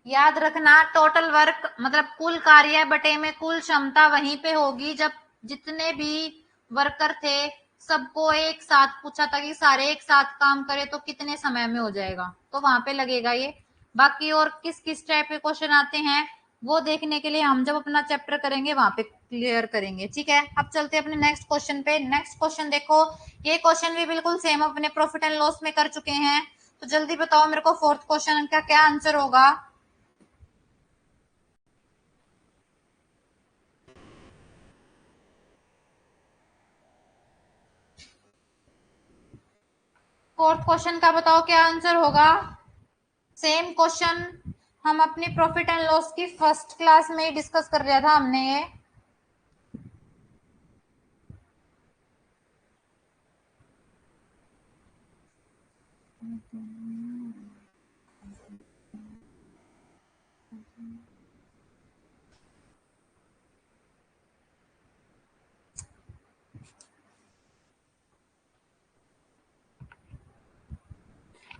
याद रखना, टोटल वर्क मतलब कुल कार्य बटे में कुल क्षमता वहीं पे होगी जब जितने भी वर्कर थे सबको एक साथ पूछा था कि सारे एक साथ काम करे तो कितने समय में हो जाएगा, तो वहां पे लगेगा ये। बाकी और किस किस टाइप के क्वेश्चन आते हैं वो देखने के लिए हम जब अपना चैप्टर करेंगे वहां पे क्लियर करेंगे, ठीक है। अब चलते हैं अपने नेक्स्ट क्वेश्चन पे। नेक्स्ट क्वेश्चन देखो, ये क्वेश्चन भी बिल्कुल सेम अपने प्रॉफिट एंड लॉस में कर चुके हैं, तो जल्दी बताओ मेरे को फोर्थ क्वेश्चन का क्या आंसर होगा। फोर्थ क्वेश्चन का बताओ क्या आंसर होगा। सेम क्वेश्चन हम अपनी प्रॉफिट एंड लॉस की फर्स्ट क्लास में ही डिस्कस कर लिया था हमने ये।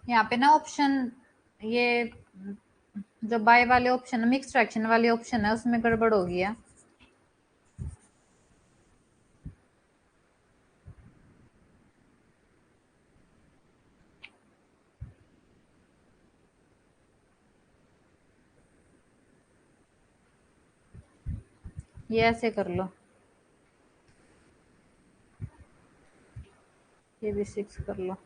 यहाँ पे ना ऑप्शन, ये जो बाय वाले ऑप्शन, मिक्स फ्रैक्शन वाले ऑप्शन है, उसमें गड़बड़ हो गया। ये ऐसे कर लो, ये भी 6 कर लो।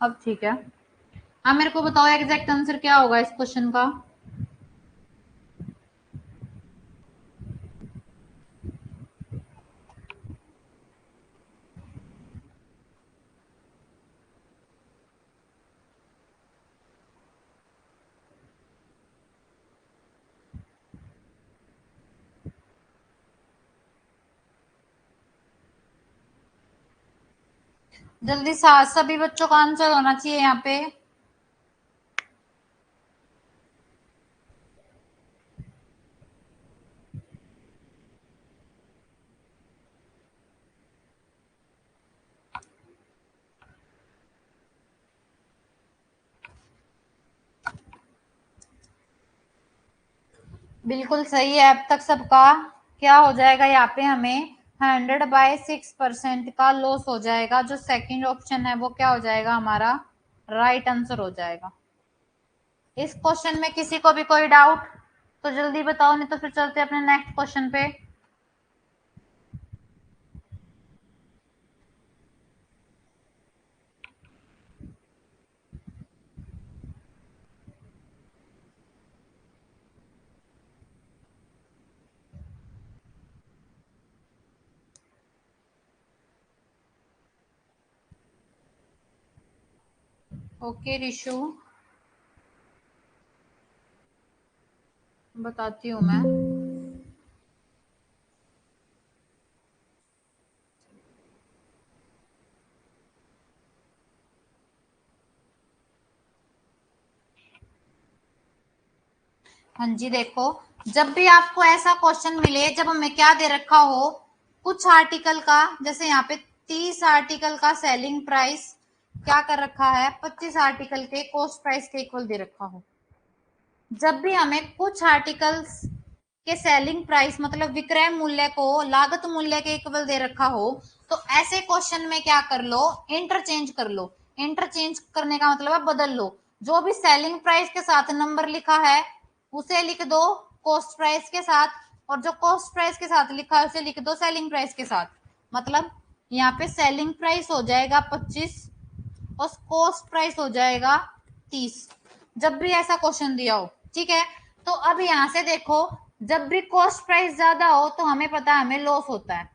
अब ठीक है। अब मेरे को बताओ एग्जैक्ट आंसर क्या होगा इस क्वेश्चन का। जल्दी साथ सभी बच्चों का आंसर होना चाहिए यहाँ पे। बिल्कुल सही है। अब तक सबका क्या हो जाएगा यहाँ पे, हमें 100/6% का लॉस हो जाएगा। जो सेकंड ऑप्शन है वो क्या हो जाएगा, हमारा राइट आंसर हो जाएगा। इस क्वेश्चन में किसी को भी कोई डाउट तो जल्दी बताओ, नहीं तो फिर चलते अपने नेक्स्ट क्वेश्चन पे। ओके रिशु, बताती हूँ मैं। हाँ जी, देखो, जब भी आपको ऐसा क्वेश्चन मिले जब हमें क्या दे रखा हो, कुछ आर्टिकल का, जैसे यहाँ पे 30 आर्टिकल का सेलिंग प्राइस क्या कर रखा है, 25 आर्टिकल के कॉस्ट प्राइस के इक्वल दे रखा हो। जब भी हमें कुछ आर्टिकल्स के सेलिंग प्राइस मतलब विक्रय मूल्य को लागत मूल्य के इक्वल दे रखा हो, तो ऐसे क्वेश्चन में क्या कर लो, इंटरचेंज कर लो। इंटरचेंज करने का मतलब है बदल लो। जो भी सेलिंग प्राइस के साथ नंबर लिखा है उसे लिख दो कॉस्ट प्राइस के साथ, और जो कॉस्ट प्राइस के साथ लिखा है उसे लिख दो सेलिंग प्राइस के साथ। मतलब यहाँ पे सेलिंग प्राइस हो जाएगा 25 और कॉस्ट प्राइस हो जाएगा 30, जब भी ऐसा क्वेश्चन दिया हो। ठीक है, तो अब यहां से देखो, जब भी कॉस्ट प्राइस ज्यादा हो तो हमें पता है हमें लॉस होता है,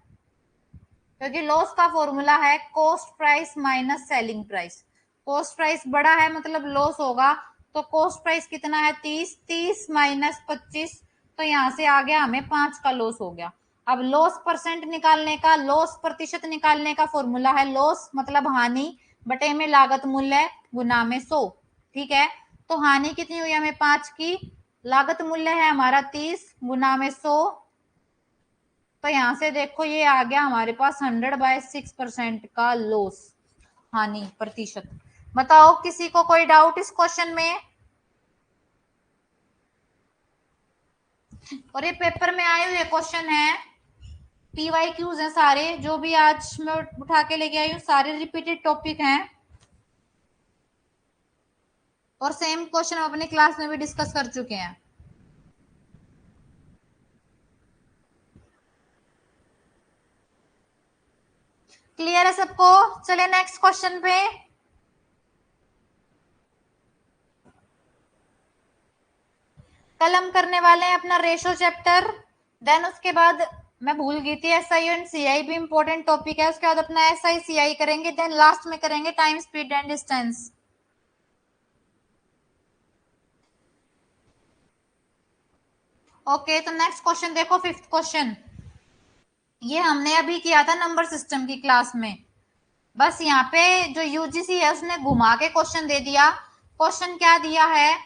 क्योंकि लॉस का फॉर्मूला है cost price minus selling price. Cost price बड़ा है मतलब लॉस होगा। तो कॉस्ट प्राइस कितना है, 30, 30 माइनस 25, तो यहां से आ गया हमें 5 का लॉस हो गया। अब लॉस परसेंट निकालने का, लॉस प्रतिशत निकालने का फॉर्मूला है लॉस मतलब हानि बटे में लागत मूल्य गुना में 100। ठीक है, तो हानि कितनी हुई हमें 5 की, लागत मूल्य है हमारा 30 गुना में 100, तो यहां से देखो ये आ गया हमारे पास 100/6% का लॉस, हानि प्रतिशत। बताओ किसी को कोई डाउट इस क्वेश्चन में। और ये पेपर में आए हुए क्वेश्चन है, PYQs हैं सारे, जो भी आज मैं उठा के लेके आई हूँ सारे रिपीटेड टॉपिक हैं, और सेम क्वेश्चन हम अपनी क्लास में भी डिस्कस कर चुके हैं। क्लियर है सबको? चले नेक्स्ट क्वेश्चन पे। कल हम करने वाले हैं अपना रेशो चैप्टर, देन उसके बाद मैं भूल गई थी SI एंड CI भी इंपॉर्टेंट टॉपिक है, उसके बाद अपना SI CI करेंगे, देन लास्ट में करेंगे time speed and distance. Okay, तो नेक्स्ट क्वेश्चन देखो, फिफ्थ क्वेश्चन, ये हमने अभी किया था नंबर सिस्टम की क्लास में। बस यहाँ पे जो यूजीसी है उसने घुमा के क्वेश्चन दे दिया। क्वेश्चन क्या दिया है,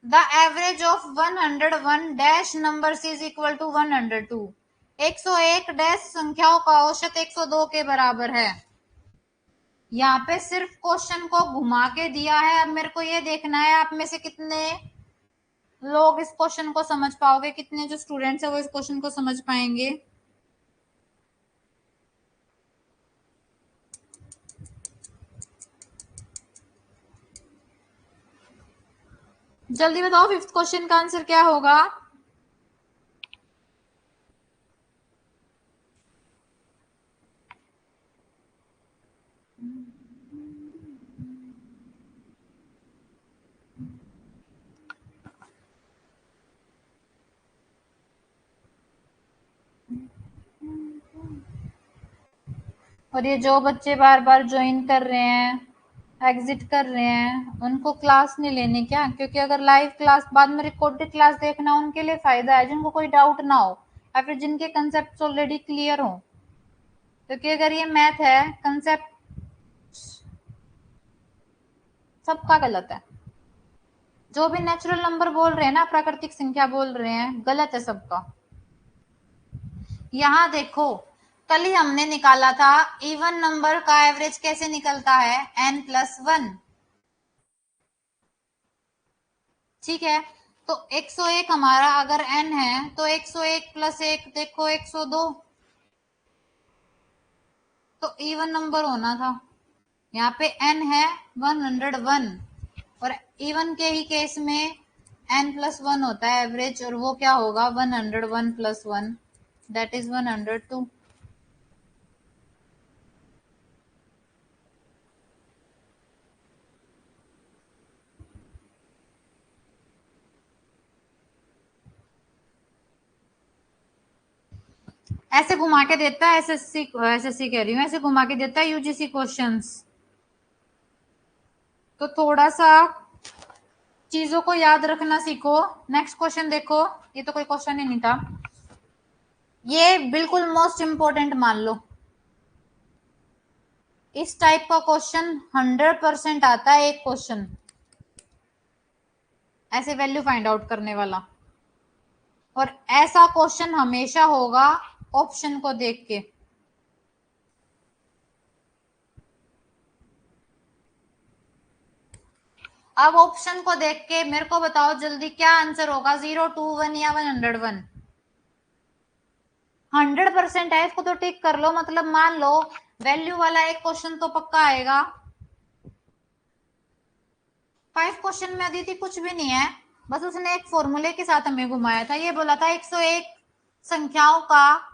the average of 101 dash number is equal to 102। 101 dash संख्याओं का औसत 102 के बराबर है। यहाँ पे सिर्फ क्वेश्चन को घुमा के दिया है। अब मेरे को ये देखना है आप में से कितने लोग इस क्वेश्चन को समझ पाओगे, कितने जो स्टूडेंट्स है वो इस क्वेश्चन को समझ पाएंगे। जल्दी बताओ फिफ्थ क्वेश्चन का आंसर क्या होगा। और ये जो बच्चे बार बार ज्वाइन कर रहे हैं, एग्जिट कर रहे हैं, उनको क्लास नहीं लेनी क्या? क्योंकि अगर लाइव क्लास बाद में रिकॉर्डेड क्लास देखना उनके लिए फायदा है, जिनको कोई डाउट ना हो या फिर जिनके कंसेप्ट ऑलरेडी क्लियर हो। क्योंकि अगर ये मैथ है, कंसेप्ट सबका गलत है। जो भी नेचुरल नंबर बोल रहे हैं ना, प्राकृतिक संख्या बोल रहे हैं, गलत है सबका। यहां देखो, कल ही हमने निकाला था इवन नंबर का एवरेज कैसे निकलता है, n+1। ठीक है, तो 101 हमारा अगर n है तो 101 + 1 देखो 102, तो इवन नंबर होना था। यहाँ पे n है 101, और इवन के ही केस में n+1 होता है एवरेज, और वो क्या होगा 101 + 1 दैट इज 102। ऐसे घुमा के देता है एसएससी कह रही हूँ, ऐसे घुमा के देता है यूजीसी क्वेश्चंस। तो थोड़ा सा चीजों को याद रखना सीखो। नेक्स्ट क्वेश्चन देखो, ये तो कोई क्वेश्चन ही नहीं था, ये बिल्कुल मोस्ट इंपोर्टेंट मान लो। इस टाइप का क्वेश्चन 100% आता है, एक क्वेश्चन ऐसे वैल्यू फाइंड आउट करने वाला, और ऐसा क्वेश्चन हमेशा होगा ऑप्शन को देख के। अब ऑप्शन को देख के मेरे को बताओ जल्दी, क्या आंसर होगा, 0, 2, 1 या 101? 100% है, इसको तो टिक कर लो, मतलब मान लो वैल्यू वाला एक क्वेश्चन तो पक्का आएगा। 5 क्वेश्चन में अदिति कुछ भी नहीं है, बस उसने एक फॉर्मूले के साथ हमें घुमाया था। ये बोला था 101 संख्याओं का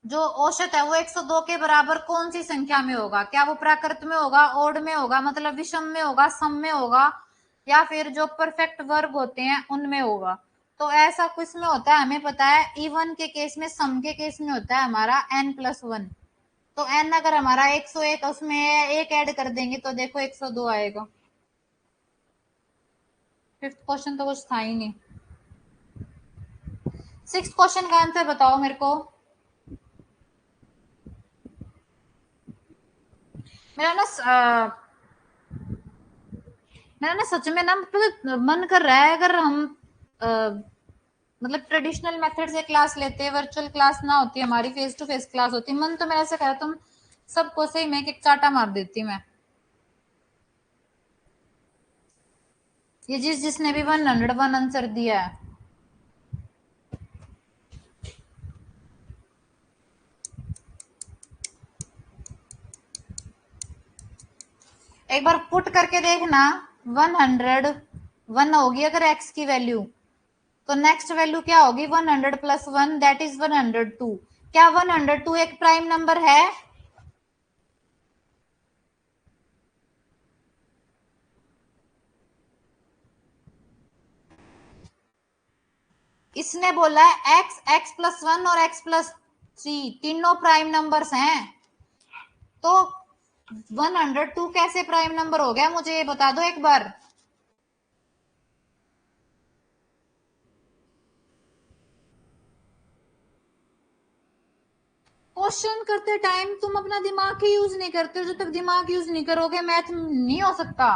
जो औसत है वो 102 के बराबर कौन सी संख्या में होगा, क्या वो प्राकृत में होगा, ओड में होगा, मतलब विषम में होगा, सम में होगा, या फिर जो परफेक्ट वर्ग होते हैं उनमें होगा। तो ऐसा किस में होता है हमें पता है, इवन के केस में, सम के केस में होता है हमारा n+1। तो n अगर हमारा 101 उसमें एक ऐड कर देंगे तो देखो 102 आएगा। फिफ्थ क्वेश्चन तो कुछ था ही नहीं। सिक्स्थ क्वेश्चन का आंसर बताओ मेरे को। मेरा ना मेरा ना सच में ना मतलब मन कर रहा है, अगर हम मतलब ट्रेडिशनल मेथड से क्लास लेते, वर्चुअल क्लास ना होती हमारी, फेस टू फेस क्लास होती, मन तो मेरा ऐसा कह तुम सबको सही में एक चाटा मार देती मैं। ये जिसने भी 101 आंसर दिया है, एक बार पुट करके देखना। 101 होगी अगर x की वैल्यू, तो नेक्स्ट वैल्यू क्या होगी, 100 + 1 दैट इज 102। क्या 102 एक प्राइम नंबर है? इसने बोला है x+1 और x+3 तीनों प्राइम नंबर्स हैं, तो 102 कैसे प्राइम नंबर हो गया, मुझे ये बता दो एक बार। क्वेश्चन करते टाइम तुम अपना दिमाग ही यूज नहीं करते हो, जब तक दिमाग यूज नहीं करोगे मैथ नहीं हो सकता।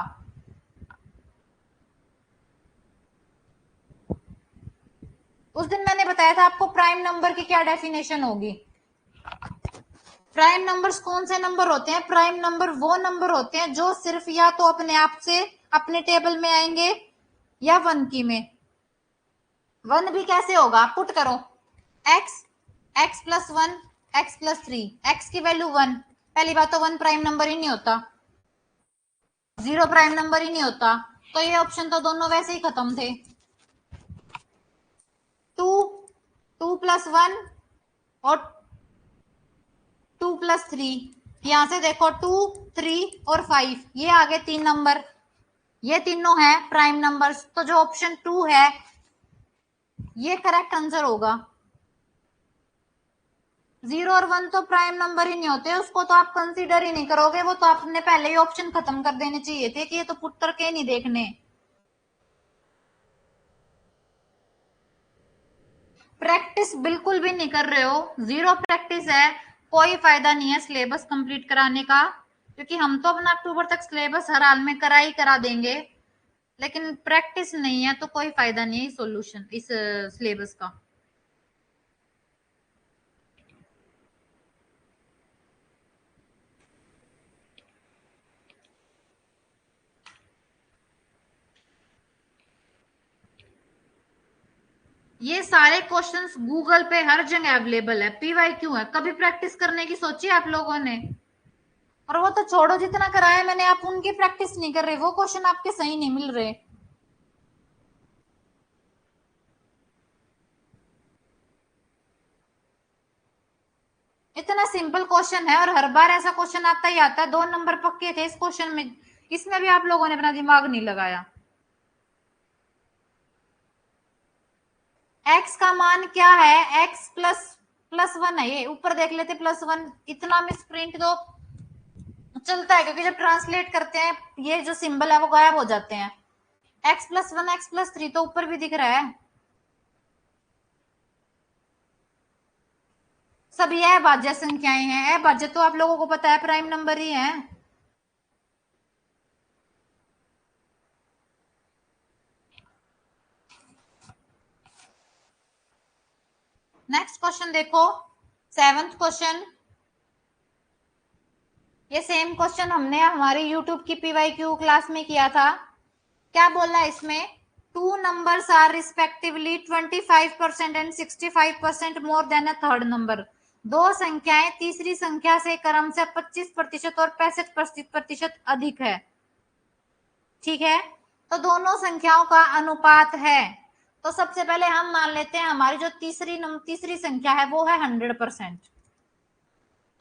उस दिन मैंने बताया था आपको प्राइम नंबर की क्या डेफिनेशन होगी। प्राइम नंबर्स कौन से नंबर होते हैं, प्राइम नंबर वो नंबर होते हैं जो सिर्फ या तो अपने आप से अपने टेबल में आएंगे या वन की में। वन भी कैसे होगा, पुट करो x, x+1, x+3, x की वैल्यू 1, पहली बात तो 1 प्राइम नंबर ही नहीं होता, 0 प्राइम नंबर ही नहीं होता, तो ये ऑप्शन तो दोनों वैसे ही खत्म थे। 2, 2+1 और 2+3, यहां से देखो 2, 3 और 5, ये आगे 3 नंबर, ये तीनों है प्राइम नंबर्स, तो जो ऑप्शन 2 है ये करेक्ट आंसर होगा। 0 और 1 तो प्राइम नंबर ही नहीं होते, उसको तो आप कंसीडर ही नहीं करोगे, वो तो आपने पहले ही ऑप्शन खत्म कर देने चाहिए थे कि ये तो पुट करके नहीं देखने। प्रैक्टिस बिल्कुल भी नहीं कर रहे हो, 0 प्रैक्टिस है, कोई फायदा नहीं है सिलेबस कंप्लीट कराने का। क्योंकि हम तो अपना अक्टूबर तक सिलेबस हर हाल में करा देंगे, लेकिन प्रैक्टिस नहीं है तो कोई फायदा नहीं है सॉल्यूशन इस सिलेबस का। ये सारे क्वेश्चंस गूगल पे हर जगह अवेलेबल है, पीवाईक्यू है। कभी प्रैक्टिस करने की सोची आप लोगों ने? और वो तो छोड़ो, जितना कराया मैंने, आप उनकी प्रैक्टिस नहीं कर रहे, वो क्वेश्चन आपके सही नहीं मिल रहे। इतना सिंपल क्वेश्चन है और हर बार ऐसा क्वेश्चन आता ही आता है। 2 नंबर पक्के थे इस क्वेश्चन में, इसमें भी आप लोगों ने अपना दिमाग नहीं लगाया। एक्स का मान क्या है? एक्स प्लस प्लस वन है, ये ऊपर देख लेते +1। इतना मिस प्रिंट तो चलता है, क्योंकि जब ट्रांसलेट करते हैं ये जो सिंबल है वो गायब हो जाते हैं। x+1 x+3 तो ऊपर भी दिख रहा है। सब ये अभाज्य संख्याएं हैं। अभाज्य तो आप लोगों को पता है प्राइम नंबर ही है। नेक्स्ट क्वेश्चन देखो, 7th क्वेश्चन। ये सेम क्वेश्चन हमने हमारी यूट्यूब की पीवाईक्यू क्लास में किया था। क्या बोला है इसमें? Two numbers are respectively 25% and 65% more than a third number. दो संख्याएं तीसरी संख्या से क्रम से 25% और 65% अधिक है। ठीक है, तो दोनों संख्याओं का अनुपात है। तो सबसे पहले हम मान लेते हैं हमारी जो तीसरी संख्या है वो है 100%।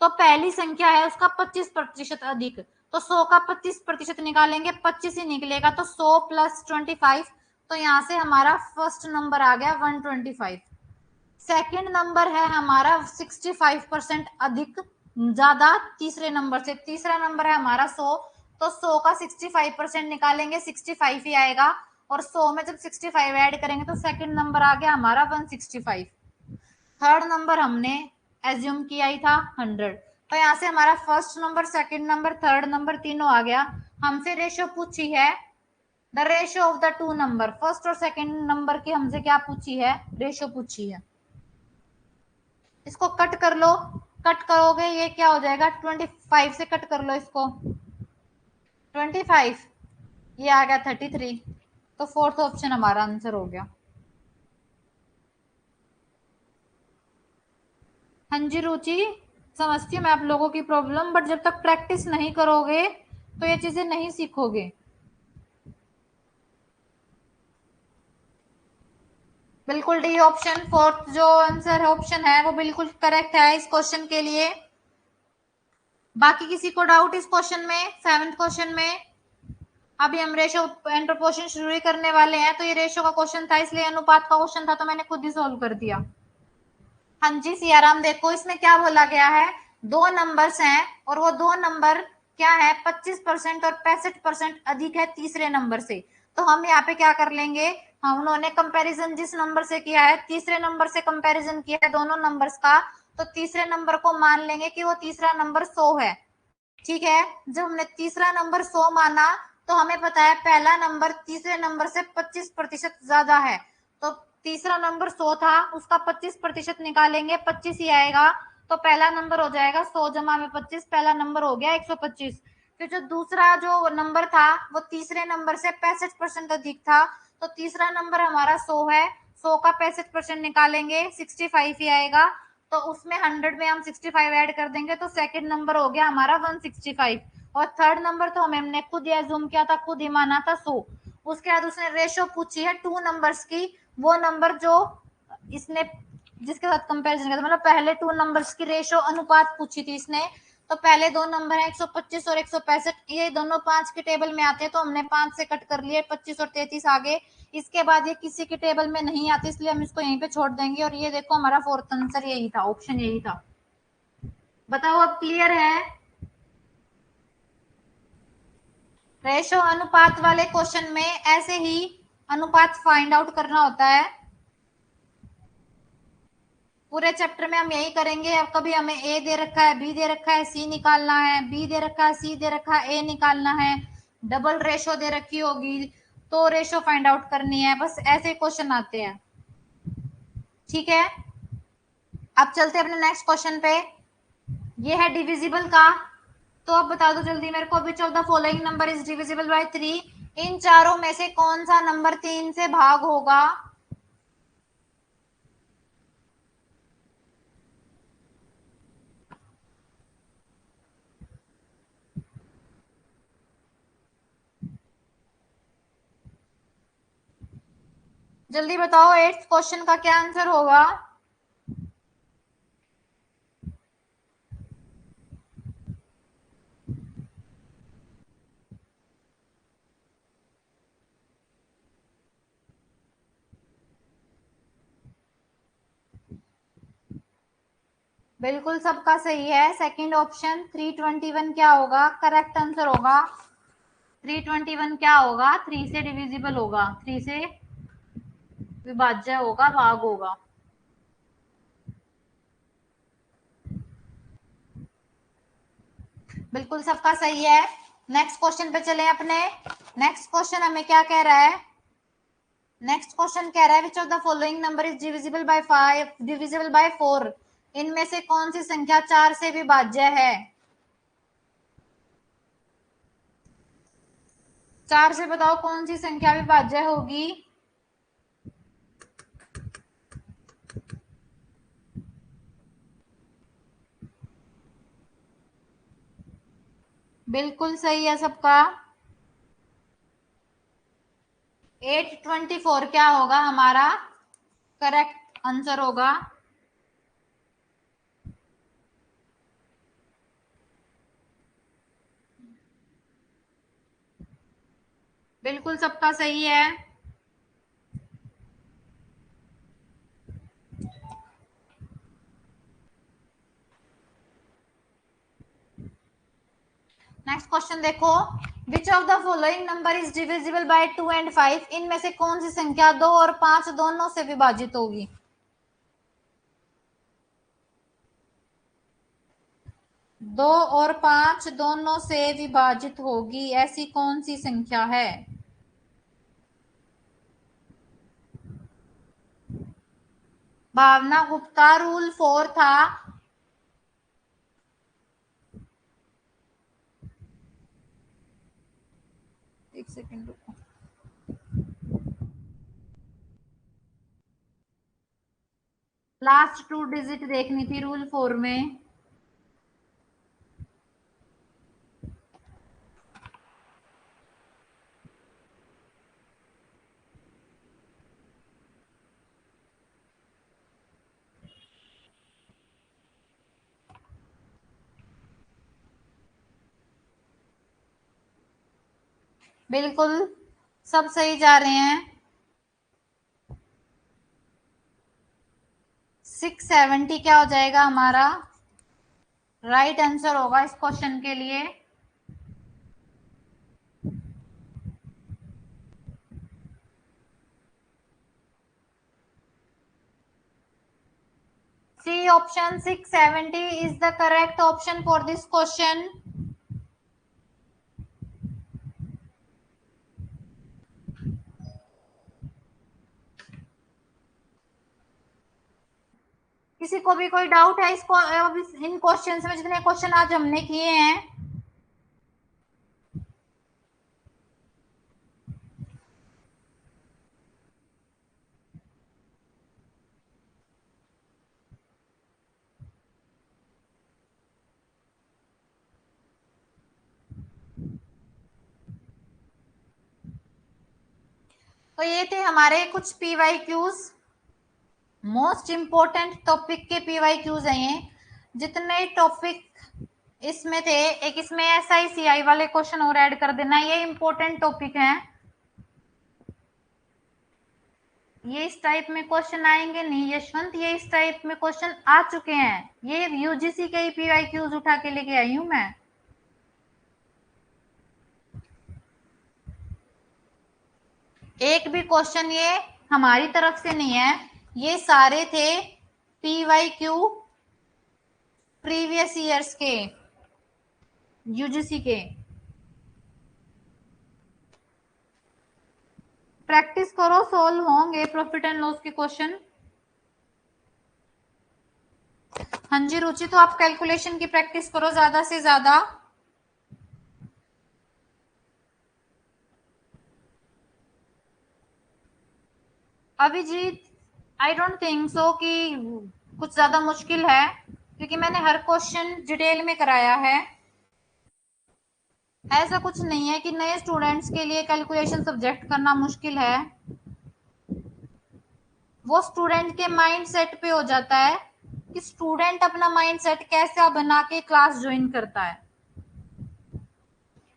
तो पहली संख्या है उसका 25% अधिक, तो 100 का 25% निकालेंगे, 25 ही निकलेगा, तो 100 + 25। तो यहां से हमारा फर्स्ट नंबर आ गया 125। सेकंड नंबर है हमारा 65% अधिक, ज्यादा तीसरे नंबर से। तीसरा नंबर है हमारा 100, तो 100 का 65% निकालेंगे, 65 ही आएगा। और 100 में जब 65 ऐड करेंगे तो सेकंड नंबर आ गया हमारा 165। थर्ड नंबर हमने एज्यूम किया ही था 100। तो यहाँ से हमारा first number, second number, third number तीनों आ गया। हमसे रेशियो पूछी है, the ratio of the two number. First और सेकंड नंबर की हमसे क्या पूछी है? रेशियो पूछी है। इसको कट कर लो, कट करोगे ये क्या हो जाएगा? 25 से कट कर लो इसको, 25, ये आ गया 33। तो फोर्थ ऑप्शन हमारा आंसर हो गया। हाँ जी रुचि, समझती हूँ मैं आप लोगों की प्रॉब्लम, बट जब तक प्रैक्टिस नहीं करोगे तो ये चीजें नहीं सीखोगे। बिल्कुल डी ऑप्शन, फोर्थ जो आंसर है ऑप्शन है वो बिल्कुल करेक्ट है इस क्वेश्चन के लिए। बाकी किसी को डाउट इस क्वेश्चन में? 7th क्वेश्चन में अभी हम रेशो एंड प्रोपोर्शन शुरू ही करने वाले हैं। तो ये रेशो का क्वेश्चन था, इसलिए अनुपात का क्वेश्चन था, तो मैंने खुद ही सोल्व कर दिया। हाँ जी सियाराम, देखो इसमें क्या बोला गया है? दो नंबर्स हैं और वो दो नंबर क्या है? 25% और 65% अधिक है तीसरे नंबर से। तो हम यहाँ पे क्या कर लेंगे? हम उन्होंने कंपैरिजन जिस नंबर से किया है, तीसरे नंबर से कंपैरिजन किया है दोनों नंबर्स का, तो तीसरे नंबर को मान लेंगे कि वो तीसरा नंबर 100 है। ठीक है, जब हमने तीसरा नंबर 100 माना तो हमें पता है पहला नंबर तीसरे नंबर से 25% ज्यादा है। तो तीसरा नंबर 100 था, उसका 25% निकालेंगे, 25 ही आएगा। तो पहला नंबर हो जाएगा 100 जमा में 25, पहला नंबर हो गया 125। फिर जो दूसरा जो नंबर था वो तीसरे नंबर से 65% अधिक था, तो तीसरा नंबर हमारा 100 है, 100 का 65% निकालेंगे, 65 ही आएगा। तो उसमें 100 में हम 65 ऐड कर देंगे, तो सेकंड नंबर हो गया हमारा 165। और थर्ड नंबर तो हमने खुद ही एज्यूम किया था, खुद ही माना था 100। उसके बाद उसने रेशो पूछी है टू नंबर्स की, वो नंबर जो इसने जिसके साथ कंपैरिजन किया था, मतलब पहले टू नंबर्स की रेशो अनुपात पूछी थी इसने। तो पहले दो नंबर है 125 और 165, ये दोनों 5 के टेबल में आते हैं, तो हमने 5 से कट कर लिए, 25 और 33 आगे। इसके बाद ये किसी के टेबल में नहीं आती, इसलिए हम इसको यहीं पे छोड़ देंगे। और ये देखो हमारा फोर्थ आंसर यही था, ऑप्शन यही था। बताओ अब क्लियर है? रेशो अनुपात वाले क्वेश्चन में ऐसे ही अनुपात फाइंड आउट करना होता है। पूरे चैप्टर में हम यही करेंगे। अब कभी हमें ए दे रखा है, बी दे रखा है, सी निकालना है, बी दे रखा है, सी दे रखा है, ए निकालना है, डबल रेशो दे रखी होगी तो रेशो फाइंड आउट करनी है, बस ऐसे क्वेश्चन आते हैं। ठीक है, अब चलते हैं अपने नेक्स्ट क्वेश्चन पे। ये है डिविजिबल का, तो अब बता दो जल्दी मेरे को, which of the following number is divisible by 3? इन चारों में से कौन सा नंबर 3 से भाग होगा? जल्दी बताओ 8th क्वेश्चन का क्या आंसर होगा? बिल्कुल सबका सही है, सेकंड ऑप्शन 321 क्या होगा? करेक्ट आंसर होगा। 321 क्या होगा? 3 से डिविजिबल होगा, 3 से विभाज्य होगा, भाग होगा। बिल्कुल सबका सही है। नेक्स्ट क्वेश्चन पे चलें अपने। नेक्स्ट क्वेश्चन हमें क्या कह रहा है? नेक्स्ट क्वेश्चन कह रहा है which of the following number is divisible by 5, divisible by 4? इनमें से कौन सी संख्या 4 से विभाज्य है? 4 से बताओ कौन सी संख्या विभाज्य होगी? बिल्कुल सही है सबका। 824 क्या होगा हमारा करेक्ट आंसर होगा। बिल्कुल सबका सही है। नेक्स्ट क्वेश्चन देखो, which of the following number is divisible by 2 and 5? इनमें से कौन सी संख्या 2 और 5 दोनों से विभाजित होगी? 2 और 5 दोनों से विभाजित होगी, ऐसी कौन सी संख्या है? भावना गुप्ता, रूल 4 था। एक सेकेंड रुको, लास्ट 2 डिजिट देखनी थी रूल 4 में। बिल्कुल सब सही जा रहे हैं। 670 क्या हो जाएगा हमारा राइट आंसर होगा इस क्वेश्चन के लिए। C option 670 is the correct option for this question. किसी को भी कोई डाउट है इसको इन क्वेश्चंस में, जितने क्वेश्चन आज हमने किए हैं? तो ये थे हमारे कुछ PYQs, most important topic के पीवाई क्यूज हैं ये। जितने टॉपिक इसमें थे, एक इसमें SICI वाले क्वेश्चन और ऐड कर देना, ये इंपॉर्टेंट टॉपिक हैं। ये इस टाइप में क्वेश्चन आएंगे नहीं यशवंत, ये इस टाइप में क्वेश्चन आ चुके हैं, ये यूजीसी के ही पीवाई क्यूज उठा के लेके आई हूं मैं। एक भी क्वेश्चन ये हमारी तरफ से नहीं है, ये सारे थे PYQ प्रीवियस ईयर्स के, यूजीसी के। प्रैक्टिस करो, सोल्व होंगे प्रॉफिट एंड लॉस के क्वेश्चन। हाँ जी रुचि, तो आप कैलकुलेशन की प्रैक्टिस करो ज्यादा से ज्यादा। Abhijeet, I don't think so कि कुछ ज्यादा मुश्किल है, क्योंकि मैंने हर क्वेश्चन डिटेल में कराया है। ऐसा कुछ नहीं है कि नए स्टूडेंट्स के लिए कैलकुलेशन सब्जेक्ट करना मुश्किल है। वो स्टूडेंट के माइंड सेट पे हो जाता है कि स्टूडेंट अपना माइंड सेट कैसा बना के क्लास ज्वाइन करता है।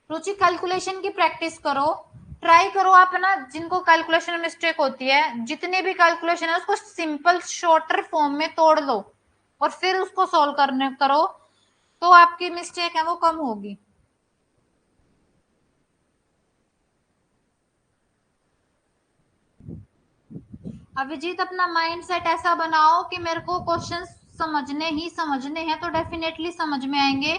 रुचि, कैलकुलेशन की प्रैक्टिस करो, ट्राई करो आप ना, जिनको कैलकुलेशन में मिस्टेक होती है, जितने भी कैलकुलेशन है उसको सिंपल शॉर्टर फॉर्म में तोड़ लो और फिर उसको सॉल्व करने करो, तो आपकी मिस्टेक है वो कम होगी। अभिजीत, अपना माइंड सेट ऐसा बनाओ कि मेरे को क्वेश्चन समझने हैं, तो डेफिनेटली समझ में आएंगे,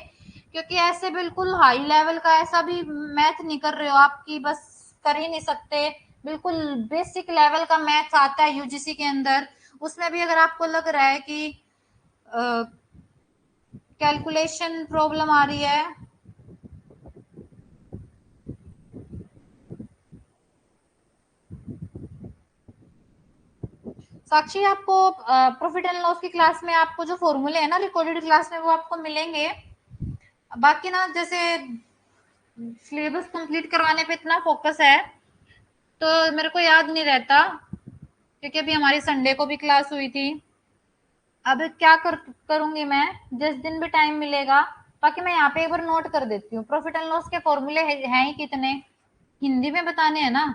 क्योंकि ऐसे बिल्कुल हाई लेवल का ऐसा भी मैथ नहीं कर रहे हो आपकी, बस कर ही नहीं सकते। बिल्कुल बेसिक लेवल का मैथ आता है यूजीसी के अंदर, उसमें भी अगर आपको लग रहा है कि कैलकुलेशन प्रॉब्लम आ रही है, साक्षी, आपको प्रॉफिट एंड लॉस की क्लास में आपको जो फॉर्मूले है ना रिकॉर्डेड क्लास में, वो आपको मिलेंगे। बाकी ना, जैसे सिलेबस कंप्लीट करवाने पे इतना फोकस है तो मेरे को याद नहीं रहता, क्योंकि अभी हमारी संडे को भी क्लास हुई थी। अब क्या करूंगी मैं, जिस दिन भी टाइम मिलेगा, बाकी मैं यहाँ पे एक बार नोट कर देती हूँ। प्रॉफिट एंड लॉस के फॉर्मूले हैं ही कितने, हिंदी में बताने हैं ना।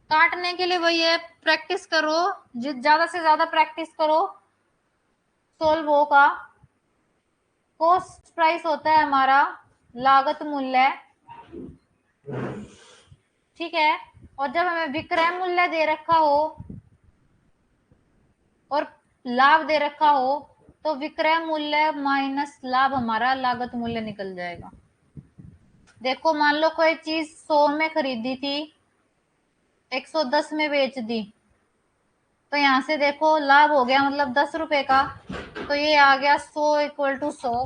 काटने के लिए वही है, प्रैक्टिस करो, ज्यादा से ज्यादा प्रैक्टिस करो, सोल्व होगा। कॉस्ट प्राइस होता है हमारा लागत मूल्य, ठीक है। और जब हमें विक्रय मूल्य दे रखा हो और लाभ दे रखा हो, तो विक्रय मूल्य माइनस लाभ हमारा लागत मूल्य निकल जाएगा। देखो, मान लो कोई चीज 100 में खरीदी थी, 110 में बेच दी, तो यहां से देखो लाभ हो गया मतलब 10 रुपए का, तो ये आ गया 100 इक्वल टू 100।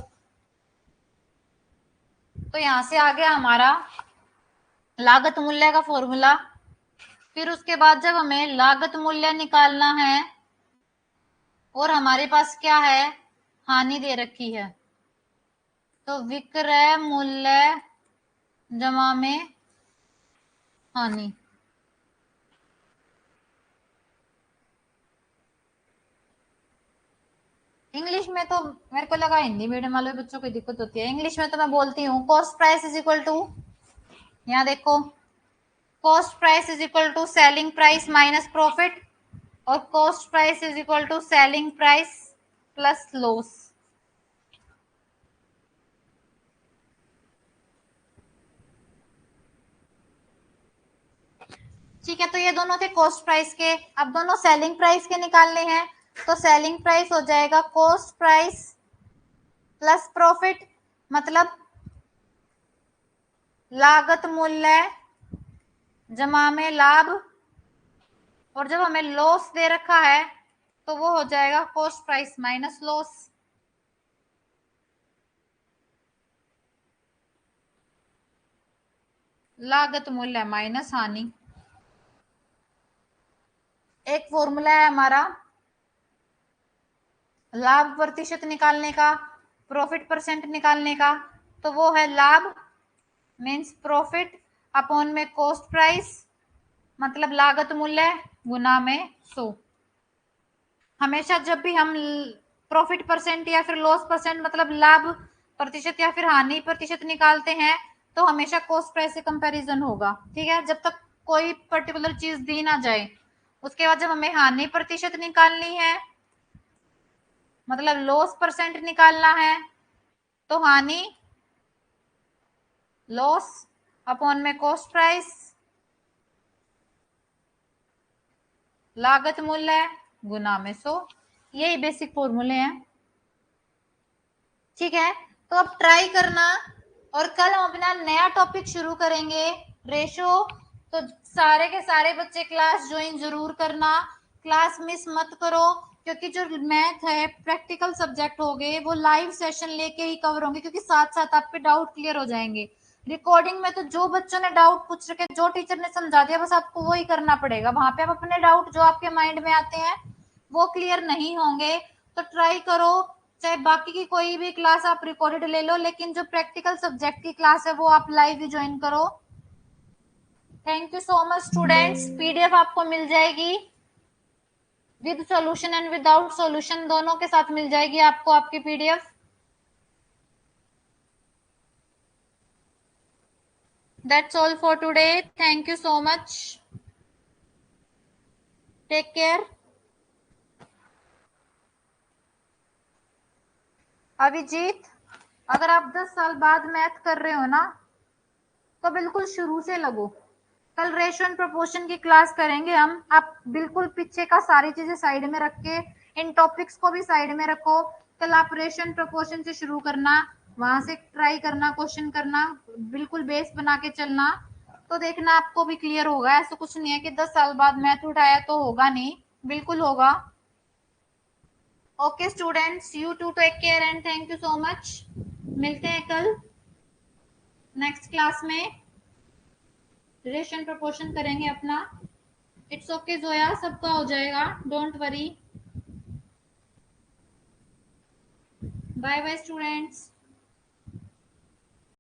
तो यहां से आ गया हमारा लागत मूल्य का फॉर्मूला। फिर उसके बाद जब हमें लागत मूल्य निकालना है और हमारे पास क्या है, हानि दे रखी है, तो विक्रय मूल्य जमा में हानि। इंग्लिश में तो मेरे को लगा हिंदी मीडियम वाले बच्चों को दिक्कत होती है, इंग्लिश में तो मैं बोलती हूँ cost price is equal to, यहाँ देखो, cost price is equal to selling price minus profit, और cost price is equal to selling price plus loss. ठीक है, तो ये दोनों थे कॉस्ट प्राइस के। अब दोनों सेलिंग प्राइस के निकालने हैं, तो सेलिंग प्राइस हो जाएगा कॉस्ट प्राइस प्लस प्रॉफिट, मतलब लागत मूल्य जमा में लाभ, और जब हमें लॉस दे रखा है तो वो हो जाएगा कॉस्ट प्राइस माइनस लॉस। लागत मूल्य माइनस हानि। एक फॉर्मूला है हमारा लाभ प्रतिशत निकालने का, प्रॉफिट परसेंट निकालने का, तो वो है लाभ मीन्स प्रॉफिट अपॉन में कॉस्ट प्राइस, मतलब लागत मूल्य गुना में 100। हमेशा जब भी हम प्रॉफिट परसेंट या फिर लॉस परसेंट, मतलब लाभ प्रतिशत या फिर हानि प्रतिशत निकालते हैं, तो हमेशा कॉस्ट प्राइस से कंपैरिजन होगा, ठीक है। जब तक कोई पर्टिकुलर चीज दी ना जाए, उसके बाद जब हमें हानि प्रतिशत निकालनी है, मतलब लॉस परसेंट निकालना है, तो हानि लॉस अपॉन में कॉस्ट प्राइस, लागत मूल्य गुना में 100। यही बेसिक फॉर्मूले हैं। ठीक है, तो अब ट्राई करना, और कल हम अपना नया टॉपिक शुरू करेंगे रेशो। तो सारे के सारे बच्चे क्लास ज्वाइन जरूर करना, क्लास मिस मत करो, क्योंकि जो मैथ है प्रैक्टिकल सब्जेक्ट हो गए वो लाइव सेशन लेके ही कवर होंगे, क्योंकि साथ साथ आपके डाउट क्लियर हो जाएंगे। रिकॉर्डिंग में तो जो बच्चों ने डाउट पूछ रखे, जो टीचर ने समझा दिया, बस आपको वो ही करना पड़ेगा। वहां पे आप अपने डाउट जो आपके माइंड में आते हैं वो क्लियर नहीं होंगे। तो ट्राई करो, चाहे बाकी की कोई भी क्लास आप रिकॉर्डेड ले लो, लेकिन जो प्रैक्टिकल सब्जेक्ट की क्लास है वो आप लाइव ही ज्वाइन करो। Thank you so much students. PDF आपको मिल जाएगी with solution and without solution, दोनों के साथ मिल जाएगी आपको आपकी PDF. That's all for today, thank you so much, take care. Abhijeet, अगर आप 10 साल बाद मैथ कर रहे हो ना, तो बिल्कुल शुरू से लगो। कल रेशियो एंड प्रोपोर्शन की क्लास करेंगे हम। आप बिल्कुल पीछे का सारी चीजें साइड में रख के इन टॉपिक्स को भी साइड में रखो। कल आप रेशियो एंड प्रोपोर्शन से शुरू करना, वहां से ट्राई करना, क्वेश्चन करना, बिल्कुल बेस बना के चलना। तो देखना आपको भी क्लियर होगा। ऐसा कुछ नहीं है कि 10 साल बाद मैथ उठाया तो होगा नहीं, बिल्कुल होगा। Okay students, you to take care and thank you so much. मिलते हैं कल नेक्स्ट क्लास में, रेशियो एंड प्रोपोर्शन करेंगे अपना। इट्स ओके जोया, सबका हो जाएगा, don't worry. Bye bye students.